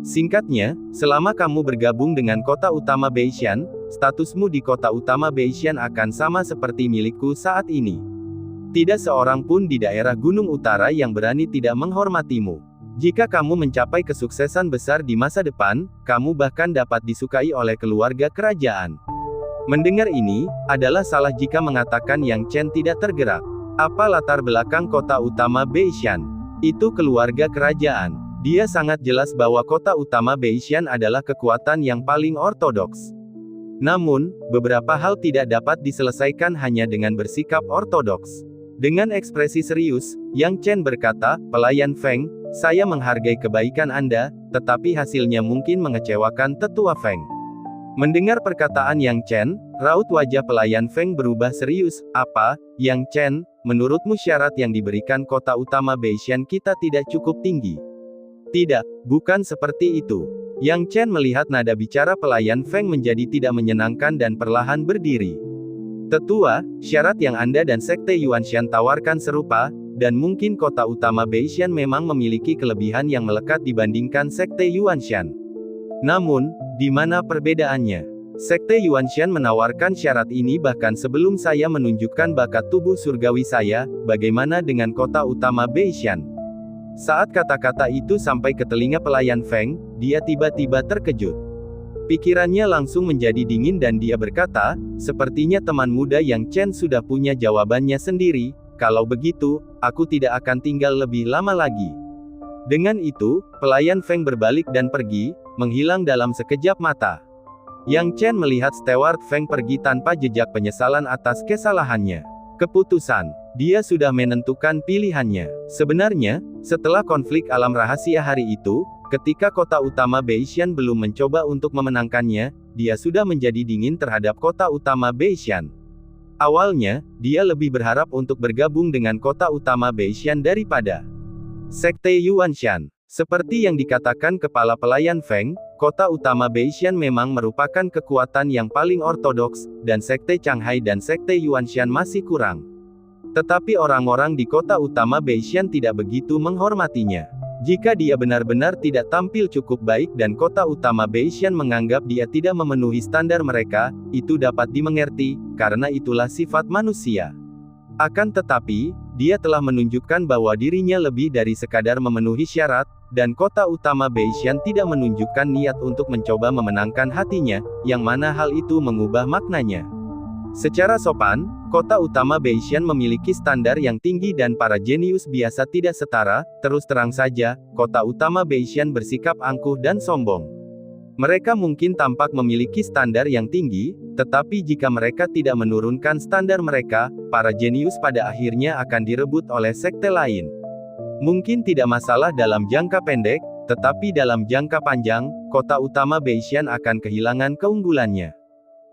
Singkatnya, selama kamu bergabung dengan kota utama Beishan, statusmu di kota utama Beishan akan sama seperti milikku saat ini. Tidak seorang pun di daerah Gunung Utara yang berani tidak menghormatimu. Jika kamu mencapai kesuksesan besar di masa depan, kamu bahkan dapat disukai oleh keluarga kerajaan. Mendengar ini, adalah salah jika mengatakan Yang Chen tidak tergerak. Apa latar belakang kota utama Beishan? Itu keluarga kerajaan. Dia sangat jelas bahwa kota utama Beishan adalah kekuatan yang paling ortodoks. Namun, beberapa hal tidak dapat diselesaikan hanya dengan bersikap ortodoks. Dengan ekspresi serius, Yang Chen berkata, "Pelayan Feng, saya menghargai kebaikan Anda, tetapi hasilnya mungkin mengecewakan tetua Feng." Mendengar perkataan Yang Chen, raut wajah pelayan Feng berubah serius. "Apa, Yang Chen, menurutmu syarat yang diberikan kota utama Beishan kita tidak cukup tinggi?" "Tidak, bukan seperti itu." Yang Chen melihat nada bicara pelayan Feng menjadi tidak menyenangkan dan perlahan berdiri. "Tetua, syarat yang Anda dan Sekte Yuanshan tawarkan serupa, dan mungkin kota utama Beishan memang memiliki kelebihan yang melekat dibandingkan Sekte Yuanshan. Namun, di mana perbedaannya? Sekte Yuanshan menawarkan syarat ini bahkan sebelum saya menunjukkan bakat tubuh surgawi saya, bagaimana dengan kota utama Beishan?" Saat kata-kata itu sampai ke telinga pelayan Feng, dia tiba-tiba terkejut. Pikirannya langsung menjadi dingin dan dia berkata, "Sepertinya teman muda Yang Chen sudah punya jawabannya sendiri. Kalau begitu, aku tidak akan tinggal lebih lama lagi." Dengan itu, pelayan Feng berbalik dan pergi, menghilang dalam sekejap mata. Yang Chen melihat steward Feng pergi tanpa jejak penyesalan atas kesalahannya. Keputusan. Dia sudah menentukan pilihannya. Sebenarnya, setelah konflik alam rahasia hari itu, ketika kota utama Beishan belum mencoba untuk memenangkannya, dia sudah menjadi dingin terhadap kota utama Beishan. Awalnya, dia lebih berharap untuk bergabung dengan kota utama Beishan daripada Sekte Yuanshan. Seperti yang dikatakan kepala pelayan Feng, kota utama Beishan memang merupakan kekuatan yang paling ortodoks, dan Sekte Changhai dan Sekte Yuanshan masih kurang. Tetapi orang-orang di kota utama Beishan tidak begitu menghormatinya. Jika dia benar-benar tidak tampil cukup baik dan kota utama Beishan menganggap dia tidak memenuhi standar mereka, itu dapat dimengerti, karena itulah sifat manusia. Akan tetapi, dia telah menunjukkan bahwa dirinya lebih dari sekadar memenuhi syarat, dan kota utama Beishan tidak menunjukkan niat untuk mencoba memenangkan hatinya, yang mana hal itu mengubah maknanya. Secara sopan, kota utama Beishan memiliki standar yang tinggi dan para jenius biasa tidak setara. Terus terang saja, kota utama Beishan bersikap angkuh dan sombong. Mereka mungkin tampak memiliki standar yang tinggi, tetapi jika mereka tidak menurunkan standar mereka, para jenius pada akhirnya akan direbut oleh sekte lain. Mungkin tidak masalah dalam jangka pendek, tetapi dalam jangka panjang, kota utama Beishan akan kehilangan keunggulannya.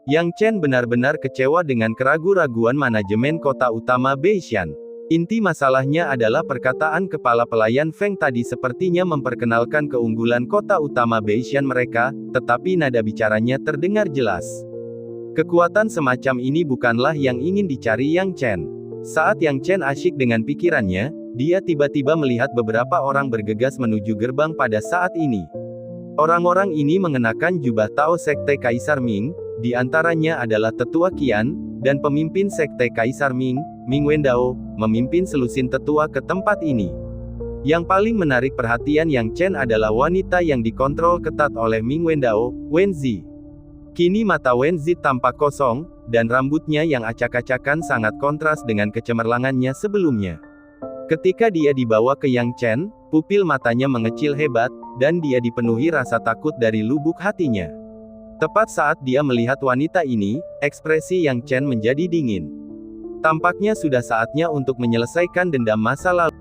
Yang Chen benar-benar kecewa dengan keraguan-raguan manajemen kota utama Beishan. Inti masalahnya adalah perkataan kepala pelayan Feng tadi sepertinya memperkenalkan keunggulan kota utama Beishan mereka, tetapi nada bicaranya terdengar jelas. Kekuatan semacam ini bukanlah yang ingin dicari Yang Chen. Saat Yang Chen asyik dengan pikirannya, dia tiba-tiba melihat beberapa orang bergegas menuju gerbang pada saat ini. Orang-orang ini mengenakan jubah Tao Sekte Kaisar Ming, di antaranya adalah Tetua Qian, dan pemimpin Sekte Kaisar Ming, Ming Wendao, memimpin selusin tetua ke tempat ini. Yang paling menarik perhatian Yang Chen adalah wanita yang dikontrol ketat oleh Ming Wendao, Wenzi. Kini mata Wenzi tampak kosong, dan rambutnya yang acak-acakan sangat kontras dengan kecemerlangannya sebelumnya. Ketika dia dibawa ke Yang Chen, pupil matanya mengecil hebat, dan dia dipenuhi rasa takut dari lubuk hatinya. Tepat saat dia melihat wanita ini, ekspresi Yang Chen menjadi dingin. Tampaknya sudah saatnya untuk menyelesaikan dendam masa lalu.